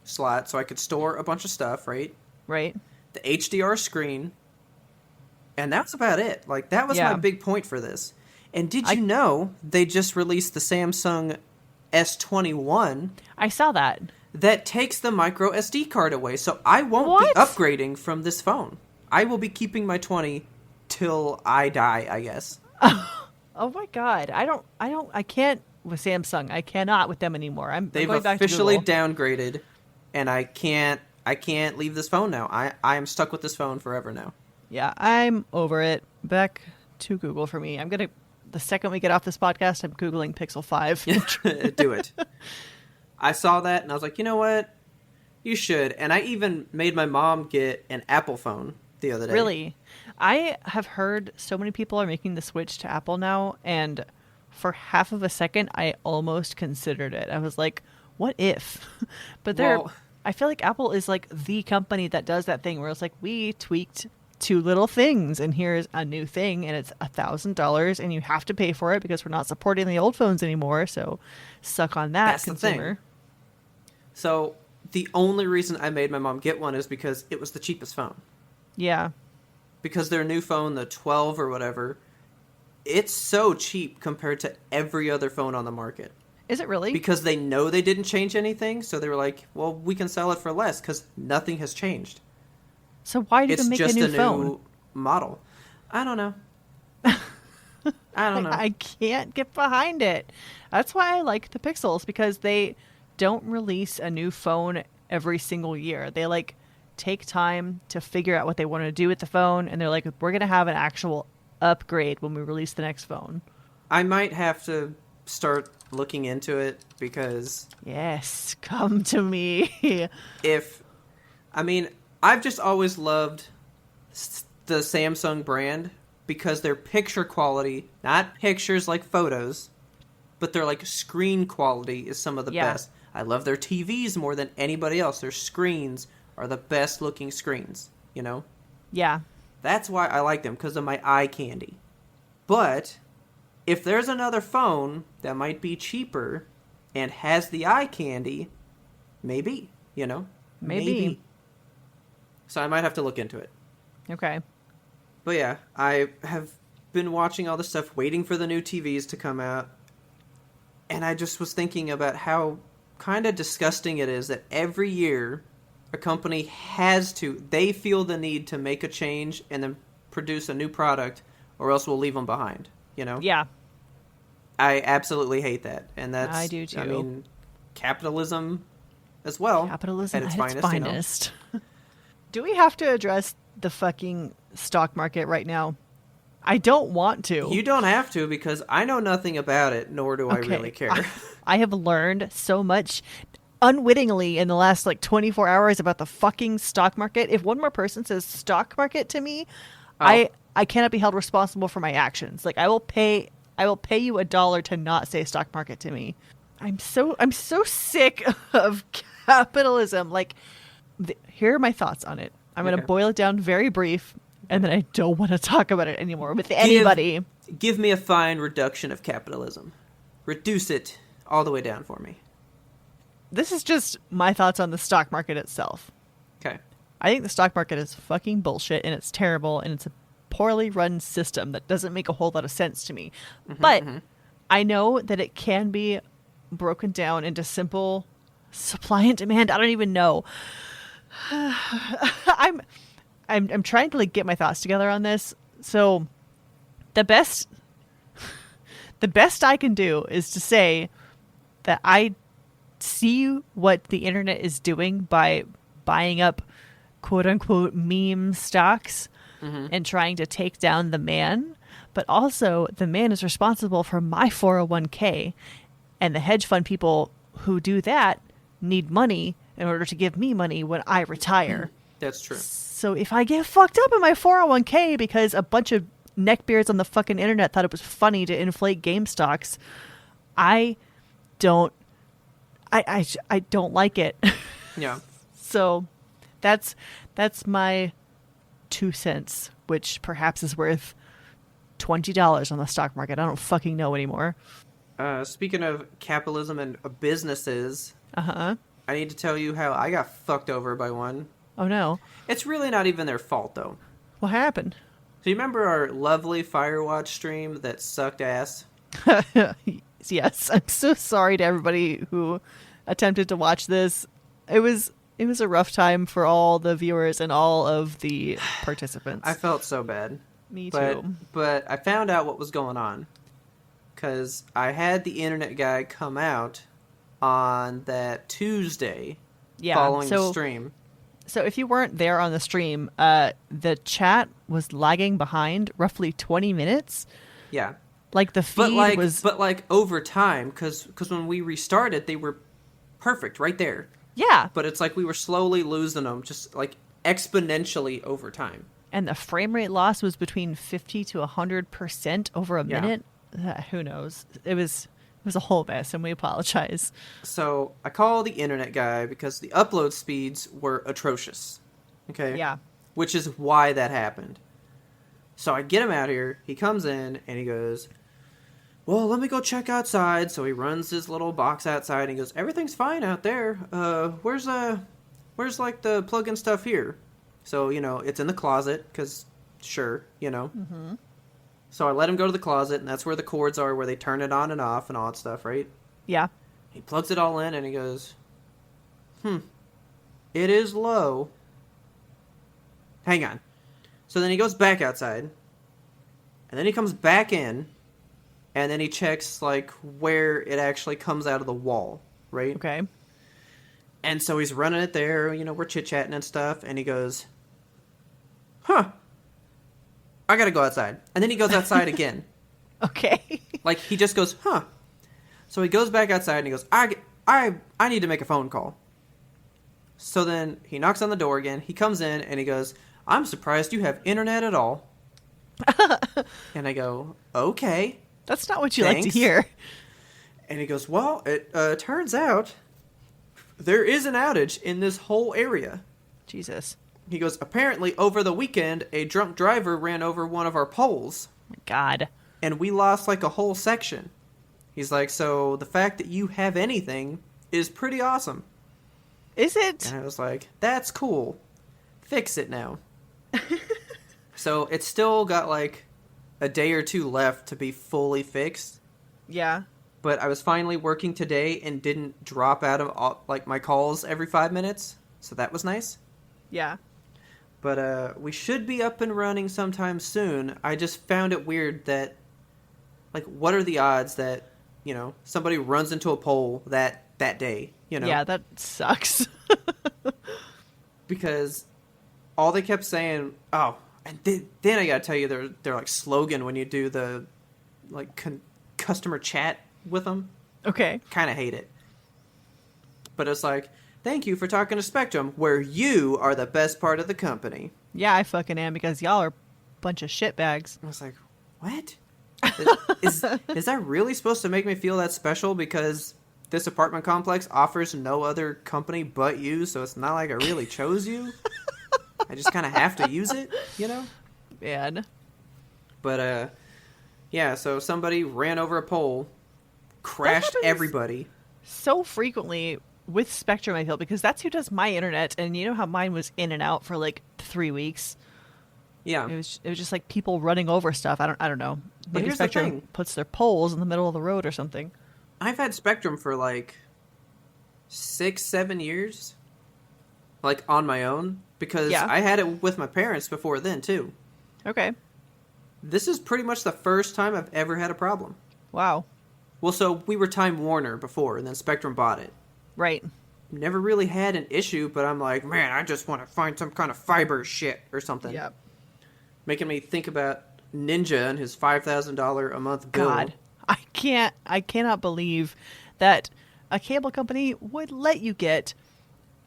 slot, so I could store a bunch of stuff, right? Right. The HDR screen. And that's about it. Like, that was my big point for this. And did you know they just released the Samsung S21? I saw that. That takes the micro SD card away. So I won't be upgrading from this phone. I will be keeping my 20 till I die, I guess. Oh my god. I can't with Samsung. I cannot with them anymore. They've going back officially to Google. downgraded, and I can't leave this phone now. I am stuck with this phone forever now. Yeah, I'm over it. Back to Google for me. The second we get off this podcast, I'm Googling Pixel 5. Do it. I saw that and I was like, you know what? You should. And I even made my mom get an Apple phone the other day. Really? I have heard so many people are making the switch to Apple now, and for half of a second, I almost considered it. I was like, what if? But I feel like Apple is like the company that does that thing where it's like, we tweaked two little things and here's a new thing and it's $1,000 and you have to pay for it because we're not supporting the old phones anymore. So suck on that, That's consumer. The thing. So the only reason I made my mom get one is because it was the cheapest phone. Yeah. Because their new phone, the 12 or whatever, it's so cheap compared to every other phone on the market. Is it really? Because they know they didn't change anything, so they were like, well, we can sell it for less because nothing has changed. So why did they make a new phone? New model. I don't know. I don't know. I can't get behind it. That's why I like the Pixels, because they don't release a new phone every single year. They like take time to figure out what they want to do with the phone, and they're like, we're going to have an actual upgrade when we release the next phone. I might have to start looking into it because... Yes, come to me. I've just always loved the Samsung brand because their picture quality, not pictures like photos, but their like screen quality is some of the best. I love their TVs more than anybody else. Their screens are the best looking screens, you know? Yeah. That's why I like them, because of my eye candy. But if there's another phone that might be cheaper and has the eye candy, maybe, you know? Maybe. So I might have to look into it. Okay. But yeah, I have been watching all this stuff, waiting for the new TVs to come out. And I just was thinking about how kind of disgusting it is that every year a company they feel the need to make a change and then produce a new product, or else we'll leave them behind, you know? Yeah. I absolutely hate that. And that's... I do too. I mean, capitalism as well. Capitalism at its finest. You know? Do we have to address the fucking stock market right now? I don't want to. You don't have to, because I know nothing about it, nor do I really care. I have learned so much unwittingly in the last 24 hours about the fucking stock market. If one more person says stock market to me, I cannot be held responsible for my actions. Like, I will pay you $1 to not say stock market to me. I'm so sick of capitalism. Here are my thoughts on it. I'm going to boil it down very brief, and then I don't want to talk about it anymore with anybody. Give me a fine reduction of capitalism. Reduce it all the way down for me. This is just my thoughts on the stock market itself. Okay. I think the stock market is fucking bullshit, and it's terrible, and it's a poorly run system that doesn't make a whole lot of sense to me. But I know that it can be broken down into simple supply and demand. I don't even know. I'm trying to get my thoughts together on this. So the best I can do is to say that I see what the internet is doing by buying up quote unquote meme stocks and trying to take down the man. But also the man is responsible for my 401k, and the hedge fund people who do that need money in order to give me money when I retire. That's true. So if I get fucked up in my 401k because a bunch of neckbeards on the fucking internet thought it was funny to inflate game stocks. I don't I don't like it. Yeah. So that's my 2 cents, which perhaps is worth $20 on the stock market. I don't fucking know anymore. Speaking of capitalism and businesses, I need to tell you how I got fucked over by one. Oh no. It's really not even their fault though. What happened? Do you remember our lovely Firewatch stream that sucked ass? Yes. I'm so sorry to everybody who attempted to watch this. It was a rough time for all the viewers and all of the participants. I felt so bad. Me too. But I found out what was going on. Because I had the internet guy come out on that Tuesday following the stream. So if you weren't there on the stream, the chat was lagging behind roughly 20 minutes. Yeah. Like the feed was... But like over time, because when we restarted, they were perfect right there. Yeah. But it's like we were slowly losing them, just like exponentially over time. And the frame rate loss was between 50 to 100% over a minute. Who knows? It was a whole mess, and we apologize. So I call the internet guy because the upload speeds were atrocious. Okay? Yeah. Which is why that happened. So I get him out here. He comes in, and he goes, well, let me go check outside. So he runs his little box outside, and he goes, everything's fine out there. Where's like the plug-in stuff here? So, it's in the closet, because, sure, Mm-hmm. So I let him go to the closet, and that's where the cords are, where they turn it on and off and all that stuff, right? Yeah. He plugs it all in, and he goes, it is low. Hang on. So then he goes back outside, and then he comes back in, and then he checks, like, where it actually comes out of the wall, right? Okay. And so he's running it there, we're chit-chatting and stuff, and he goes, I gotta go outside. And then he goes outside again. Okay. Like, he just goes, So he goes back outside, and he goes, I need to make a phone call. So then he knocks on the door again. He comes in, and he goes, I'm surprised you have internet at all. And I go, okay. That's not what you thanks. like to hear. And he goes, well, it turns out there is an outage in this whole area. Jesus. He goes, apparently over the weekend, a drunk driver ran over one of our poles. My God. And we lost like a whole section. He's like, so the fact that you have anything is pretty awesome. Is it? And I was like, that's cool. Fix it now. So it's still got like a day or two left to be fully fixed. Yeah. But I was finally working today and didn't drop out of all, like my calls every 5 minutes. So that was nice. Yeah. But we should be up and running sometime soon. I just found it weird that, like, what are the odds that, somebody runs into a pole that day, Yeah, that sucks. Because all they kept saying, and then I gotta tell you their like slogan when you do the, like, customer chat with them. Okay. Kind of hate it. But it's like, thank you for talking to Spectrum, where you are the best part of the company. Yeah, I fucking am, because y'all are a bunch of shitbags. I was like, what? Is that really supposed to make me feel that special because this apartment complex offers no other company but you, so it's not like I really chose you? I just kind of have to use it, Man. But, yeah, so somebody ran over a pole, crashed everybody. So frequently with Spectrum, I feel, because that's who does my internet, and you know how mine was in and out for like 3 weeks. Yeah, it was just like people running over stuff. I don't know. Maybe here's Spectrum the thing. puts their poles in the middle of the road or something. I've had Spectrum for like 6-7 years, like on my own, because I had it with my parents before then too. Okay. This is pretty much the first time I've ever had a problem. Wow. Well, so we were Time Warner before, and then Spectrum bought it. Right. Never really had an issue, but I'm like, man, I just want to find some kind of fiber shit or something. Yeah. Making me think about Ninja and his $5,000 a month bill. God, I cannot believe that a cable company would let you get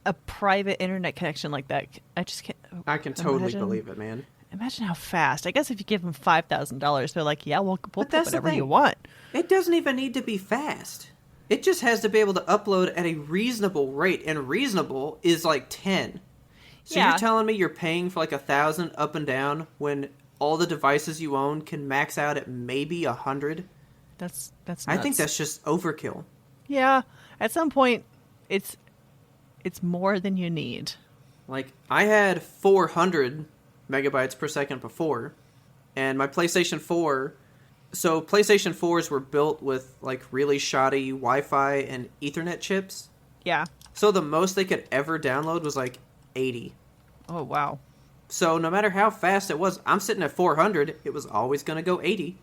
a private internet connection like that. I just can't. I can totally believe it, man. Imagine how fast. I guess if you give them $5,000, they're like, yeah, we'll put that's the whatever thing. you want. It doesn't even need to be fast. It just has to be able to upload at a reasonable rate, and reasonable is like 10. So Yeah. you're telling me you're paying for like 1,000 up and down when all the devices you own can max out at maybe 100? That's nuts. I think that's just overkill. Yeah. At some point, it's more than you need. Like, I had 400 megabytes per second before, and my PlayStation 4... So PlayStation 4s were built with, like, really shoddy Wi-Fi and Ethernet chips. Yeah. So the most they could ever download was, like, 80. Oh, wow. So no matter how fast it was, I'm sitting at 400, it was always going to go 80,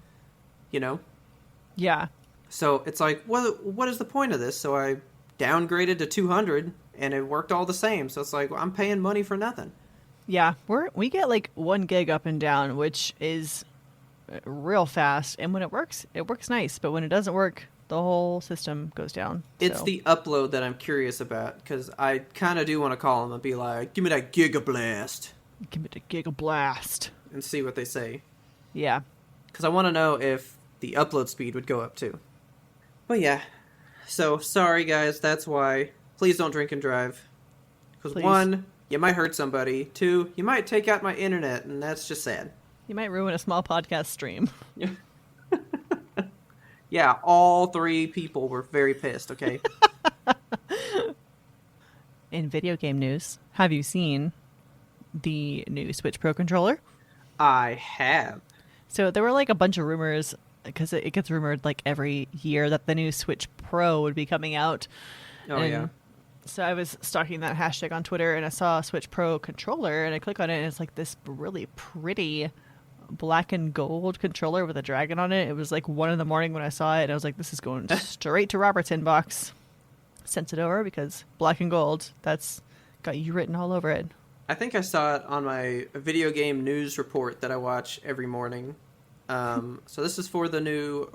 you know? Yeah. So it's like, what is the point of this? So I downgraded to 200, and it worked all the same. So it's like, well, I'm paying money for nothing. Yeah. We get like 1 gig up and down, which is real fast. And when it works nice. But when it doesn't work, the whole system goes down. It's So, the upload that I'm curious about, because I kind of do want to call them and be like, give me that Gigablast, give me the gigablast. and see what they say. Yeah. Because I want to know if the upload speed would go up too. But yeah. So, sorry guys, that's why. Please don't drink and drive. Because Please. 1, you might hurt somebody. 2, you might take out my internet, and that's just sad. You might ruin a small podcast stream. Yeah, all 3 people were very pissed, okay? In video game news, have you seen the new Switch Pro controller? I have. So there were like a bunch of rumors, because it gets rumored like every year that the new Switch Pro would be coming out. Oh, And yeah. So I was stalking that hashtag on Twitter, and I saw a Switch Pro controller, and I click on it, and it's like this really pretty black and gold controller with a dragon on it. It was like 1 a.m. when I saw it, and I was like, this is going straight to Robert's inbox. Sent it over because black and gold, that's got you written all over it. I think I saw it on my video game news report that I watch every morning. So this is for the new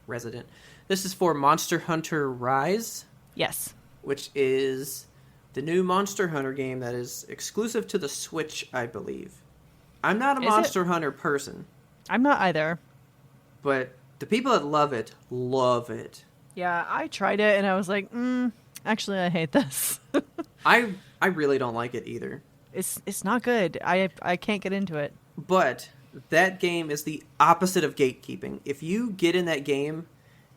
Resident. This is for Monster Hunter Rise, Yes. which is the new Monster Hunter game that is exclusive to the Switch, I believe. I'm not a Is it? Monster Hunter person, I'm not either. but the people that love it, love it. Yeah, I tried it, and I was like, actually, I hate this. I really don't like it either. It's not good. I can't get into it. But that game is the opposite of gatekeeping. If you get in that game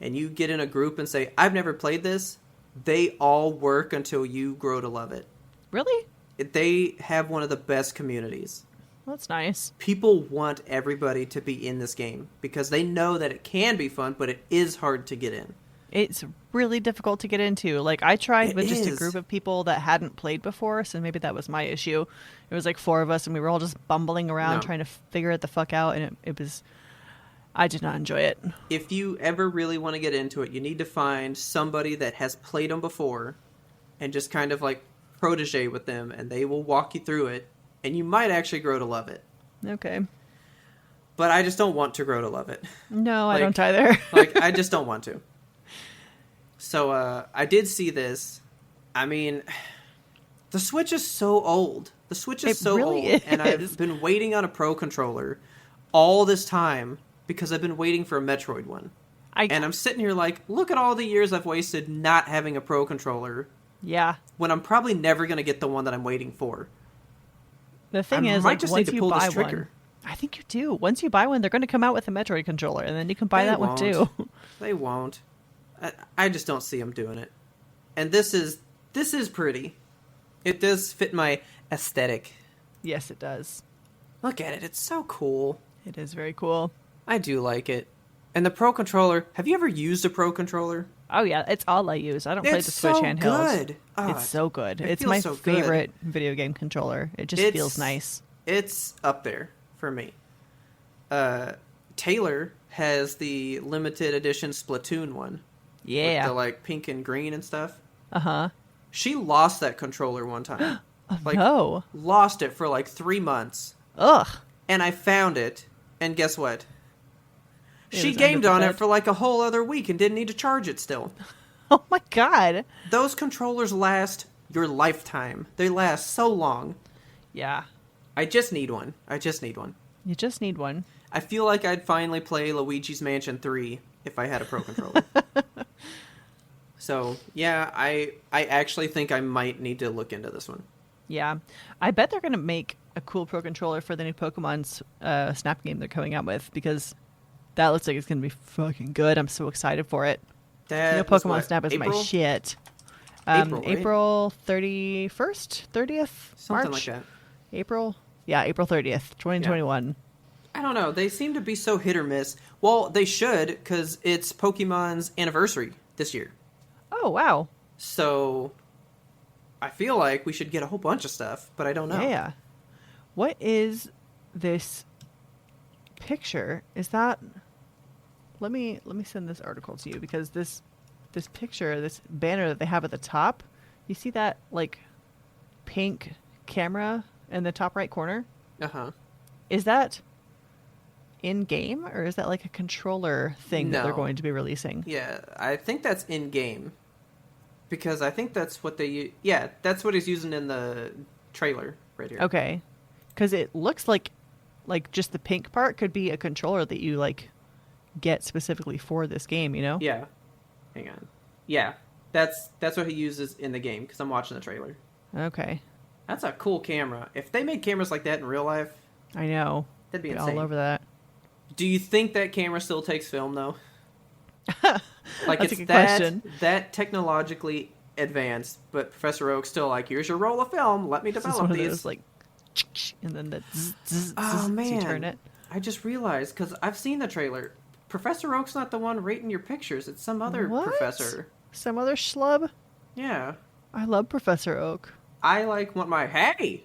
and you get in a group and say, I've never played this, they all work until you grow to love it. Really? They have one of the best communities. That's nice. People want everybody to be in this game because they know that it can be fun, but it is hard to get in. It's really difficult to get into. Like, I tried It with just a is. group of people that hadn't played before, so maybe that was my issue. It was like 4 of us, and we were all just bumbling around No. trying to figure it the fuck out, and it was... I did not enjoy it. If you ever really want to get into it, you need to find somebody that has played them before and just kind of like protege with them, and they will walk you through it, and you might actually grow to love it. Okay. But I just don't want to grow to love it. No, Like- I don't either. Like, I just don't want to. So, I did see this. I mean, the Switch is so old. The Switch is It so really old. And is. I've been waiting on a Pro controller all this time because I've been waiting for a Metroid one. And I'm sitting here like, look at all the years I've wasted not having a Pro controller Yeah. when I'm probably never going to get the one that I'm waiting for. The thing I is, might like, just need once to you pull this buy trigger. one... I think you do. Once you buy one, they're going to come out with a Metroid controller, and then you can buy They that one too. won't. They won't. I just don't see them doing it. And this is pretty. It does fit my aesthetic. Yes, it does. Look at it. It's so cool. It is very cool. I do like it. And the Pro controller, have you ever used a Pro controller? Oh, yeah. It's all I use. I don't play It's the Switch so handhelds. good. Oh, It's so good. it It's feels my so good. favorite video game controller. It just feels nice. It's up there for me. Taylor has the limited edition Splatoon one. Yeah. With the like pink and green and stuff. Uh-huh. She lost that controller one time. Like, No. lost it for like 3 months. Ugh. And I found it. And guess what? It She was under gamed the on it bed. for like a whole other week and didn't need to charge it still. Oh, my God. Those controllers last your lifetime. They last so long. Yeah. I just need one. I just need one. You just need one. I feel like I'd finally play Luigi's Mansion 3 if I had a Pro Controller. So, yeah, I actually think I might need to look into this one. Yeah. I bet they're going to make a cool Pro Controller for the new Pokemon's Snap game they're coming out with, because that looks like it's going to be fucking good. I'm so excited for it. Pokemon Snap is April? my shit. April, right? April 31st? 30th? Something March? like that. April? Yeah, April 30th, 2021. Yeah. I don't know. They seem to be so hit or miss. Well, they should, because it's Pokemon's anniversary this year. Oh, wow. So, I feel like we should get a whole bunch of stuff, but I don't know. Yeah. What is this picture? Is that... Let me send this article to you, because this picture, this banner that they have at the top, you see that, like, pink camera in the top right corner? Uh-huh. Is that in-game, or is that like a controller thing that they're going to be releasing? Yeah, I think that's in-game. Because I think that's what they... Yeah, that's what he's using in the trailer right here. Okay. Because it looks like just the pink part could be a controller that you, like, get specifically for this game, you know? Yeah. Hang on. Yeah, that's what he uses in the game, because I'm watching the trailer. Okay. That's a cool camera. If they made cameras like that in real life... I know. That'd be insane. All over that. Do you think that camera still takes film, though? Like, that's it's a good question. That technologically advanced, but Professor Oak's still like, here's your roll of film, let me develop these. Those, like, and then the oh, man. You turn it. I just realized, because I've seen the trailer, Professor Oak's not the one rating your pictures, it's some other professor. Some other schlub? Yeah. I love Professor Oak. I, like, want my, hey!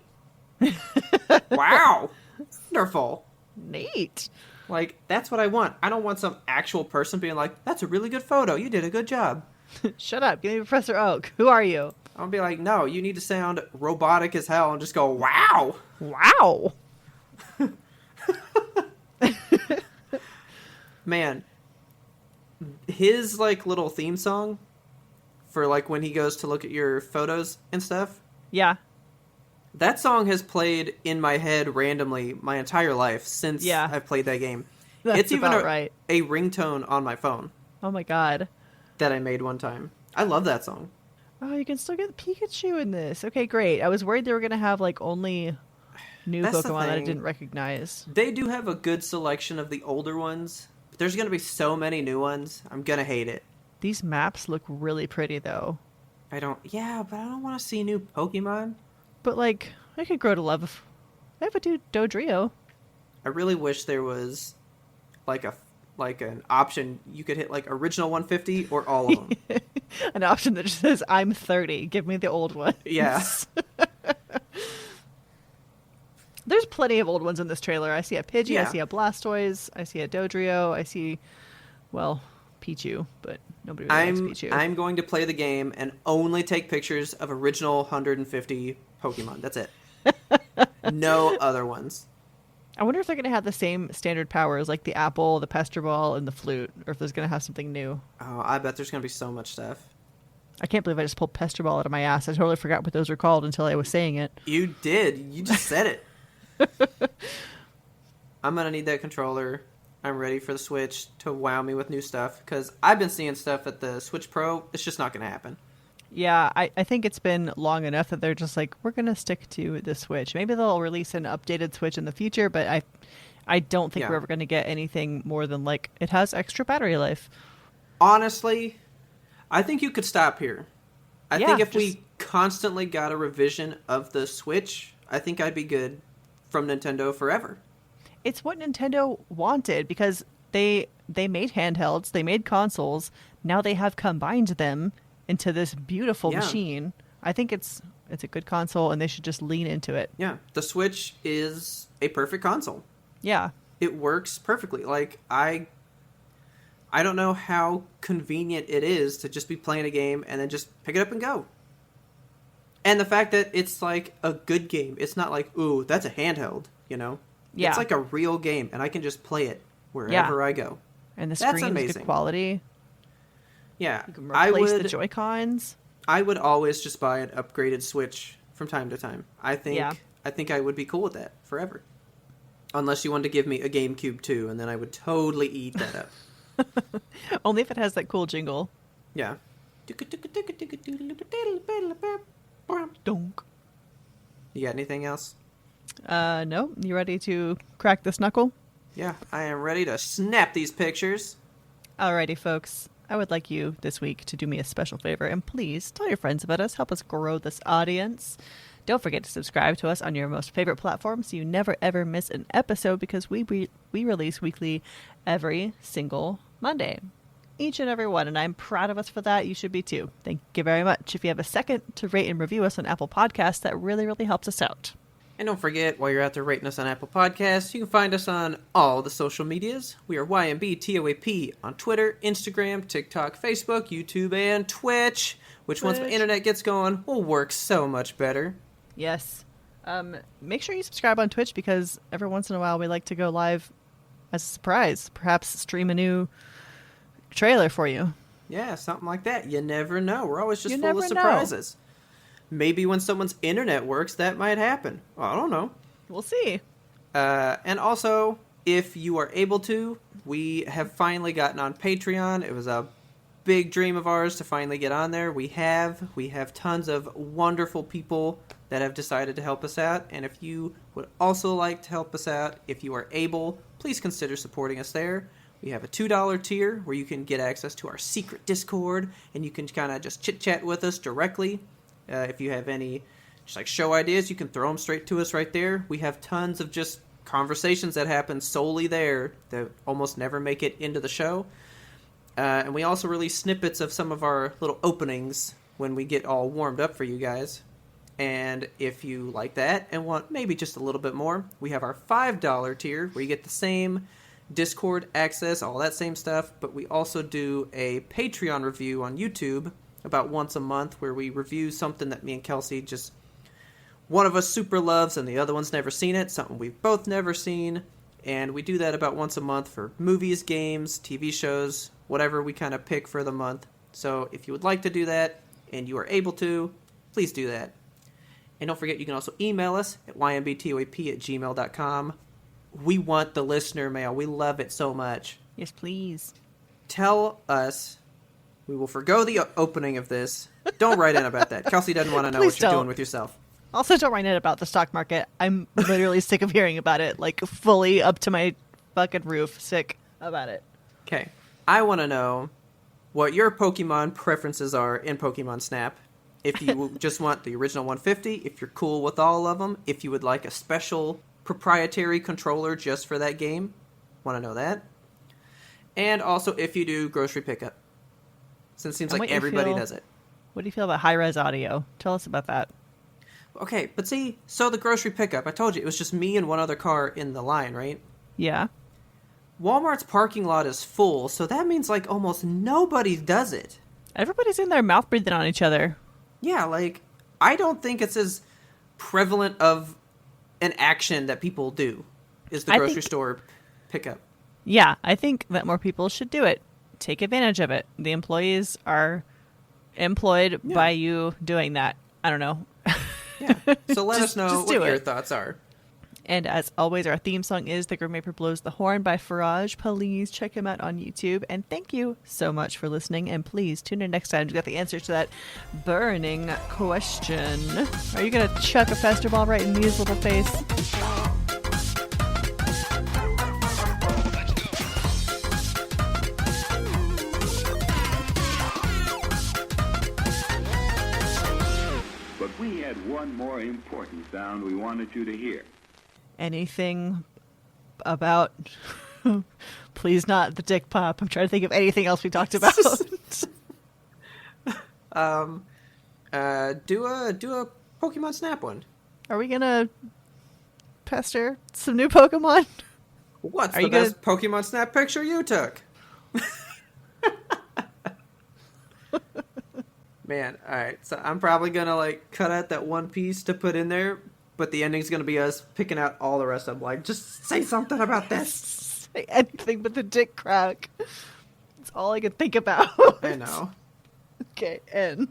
Wow! Wonderful. Neat. Like, that's what I want. I don't want some actual person being like, that's a really good photo. You did a good job. Shut up. Give me Professor Oak. Who are you? I'll be like, no, you need to sound robotic as hell and just go, wow. Wow. Man, his, like, little theme song for, like, when he goes to look at your photos and stuff. Yeah. That song has played in my head randomly my entire life since I've played that game. That's it's even right. a ringtone on my phone. Oh my god. That I made one time. I love that song. Oh, you can still get Pikachu in this. Okay, great. I was worried they were going to have, like, only new Pokemon that I didn't recognize. They do have a good selection of the older ones, but there's going to be so many new ones. I'm going to hate it. These maps look really pretty, though. But I don't want to see new Pokemon. But, like, I could grow to love... I have a Dodrio. I really wish there was, like, an option you could hit, like, original 150 or all of them. An option that just says, I'm 30. Give me the old one. Yeah. There's plenty of old ones in this trailer. I see a Pidgey, Yeah. I see a Blastoise, I see a Dodrio, I see, well, Pichu, but nobody really likes Pichu. I'm going to play the game and only take pictures of original 150 Pokemon. That's it. No other ones. I wonder if they're going to have the same standard powers like the apple, the pester ball, and the flute, or if there's going to have something new. Oh, I bet there's going to be so much stuff. I can't believe I just pulled pester ball out of my ass. I totally forgot what those were called until I was saying it. You did. You just said it. I'm going to need that controller. I'm ready for the Switch to wow me with new stuff, because I've been seeing stuff at the Switch Pro. It's just not going to happen. Yeah, I think it's been long enough that they're just like, we're going to stick to the Switch. Maybe they'll release an updated Switch in the future, but I don't think we're ever going to get anything more than, like, it has extra battery life. Honestly, I think you could stop here. I think if we constantly got a revision of the Switch, I think I'd be good from Nintendo forever. It's what Nintendo wanted, because they made handhelds, they made consoles, now they have combined them into this beautiful machine. I think it's a good console, and they should just lean into it. Yeah, the Switch is a perfect console. Yeah. It works perfectly. Like, I don't know how convenient it is to just be playing a game and then just pick it up and go. And the fact that it's, like, a good game. It's not like, ooh, that's a handheld, you know? Yeah. It's like a real game, and I can just play it wherever I go. And the That's screen's amazing. good quality. Yeah. You can replace the Joy-Cons. I would always just buy an upgraded Switch from time to time. I think I think I would be cool with that forever. Unless you wanted to give me a GameCube too, and then I would totally eat that up. Only if it has that cool jingle. Yeah. Donk. You got anything else? No. You ready to crack this knuckle? Yeah, I am ready to snap these pictures. Alrighty, folks. I would like you this week to do me a special favor, and please tell your friends about us. Help us grow this audience. Don't forget to subscribe to us on your most favorite platform so you never ever miss an episode, because we release weekly every single Monday. Each and every one, and I'm proud of us for that. You should be too. Thank you very much. If you have a second to rate and review us on Apple Podcasts, that really, really helps us out. And don't forget, while you're out there rating us on Apple Podcasts, you can find us on all the social medias. We are YMBTOAP on Twitter, Instagram, TikTok, Facebook, YouTube, and Twitch, which once the internet gets going will work so much better. Yes. Make sure you subscribe on Twitch, because every once in a while we like to go live as a surprise. Perhaps stream a new trailer for you. Yeah, something like that. You never know. We're always just You full of never surprises. Maybe when someone's internet works, that might happen. Well, I don't know. We'll see. And also, if you are able to, we have finally gotten on Patreon. It was a big dream of ours to finally get on there. We have tons of wonderful people that have decided to help us out. And if you would also like to help us out, if you are able, please consider supporting us there. We have a $2 tier where you can get access to our secret Discord, and you can kind of just chit-chat with us directly. If you have any just like show ideas, you can throw them straight to us right there. We have tons of just conversations that happen solely there that almost never make it into the show. And we also release snippets of some of our little openings when we get all warmed up for you guys. And if you like that and want maybe just a little bit more, we have our $5 tier where you get the same Discord access, all that same stuff. But we also do a Patreon review on YouTube about once a month, where we review something that me and Kelsey just, one of us super loves and the other one's never seen it, something we've both never seen, and we do that about once a month for movies, games, TV shows, whatever we kind of pick for the month. So if you would like to do that and you are able to, please do that. And don't forget, you can also email us at ymbtoap@gmail.com. We want the listener mail. We love it so much. Yes, please. Tell us. We will forgo the opening of this. Don't write in about that. Kelsey doesn't want to know what you're doing with yourself. Also, don't write in about the stock market. I'm literally sick of hearing about it. Like, fully up to my fucking roof. Sick about it. Okay. I want to know what your Pokemon preferences are in Pokemon Snap. If you just want the original 150, if you're cool with all of them, if you would like a special proprietary controller just for that game. Want to know that. And also if you do grocery pickup. Since it seems like everybody does it. What do you feel about high-res audio? Tell us about that. Okay, but see, so the grocery pickup, I told you, it was just me and one other car in the line, right? Yeah. Walmart's parking lot is full, so that means, like, almost nobody does it. Everybody's in there mouth breathing on each other. Yeah, like, I don't think it's as prevalent of an action that people do, is the grocery store pickup. Yeah, I think that more people should do it. Take advantage of it. The employees are employed by you doing that. I don't know. Yeah. So let us know what your thoughts are. And as always, our theme song is The Grim Reaper Blows the Horn by Faraj. Please check him out on YouTube. And thank you so much for listening. And please tune in next time to get the answer to that burning question. Are you going to chuck a faster ball right in Mia's little face? We had one more important sound we wanted you to hear. Anything about... Please not the dick pop. I'm trying to think of anything else we talked about. Do a Pokemon Snap one. Are we gonna pester some new Pokemon? What's the best Pokemon Snap picture you took? Man, alright, so I'm probably gonna, like, cut out that one piece to put in there, but the ending's gonna be us picking out all the rest of them. Like, just say something about this. Say anything but the dick crack. That's all I can think about. I know. Okay, end.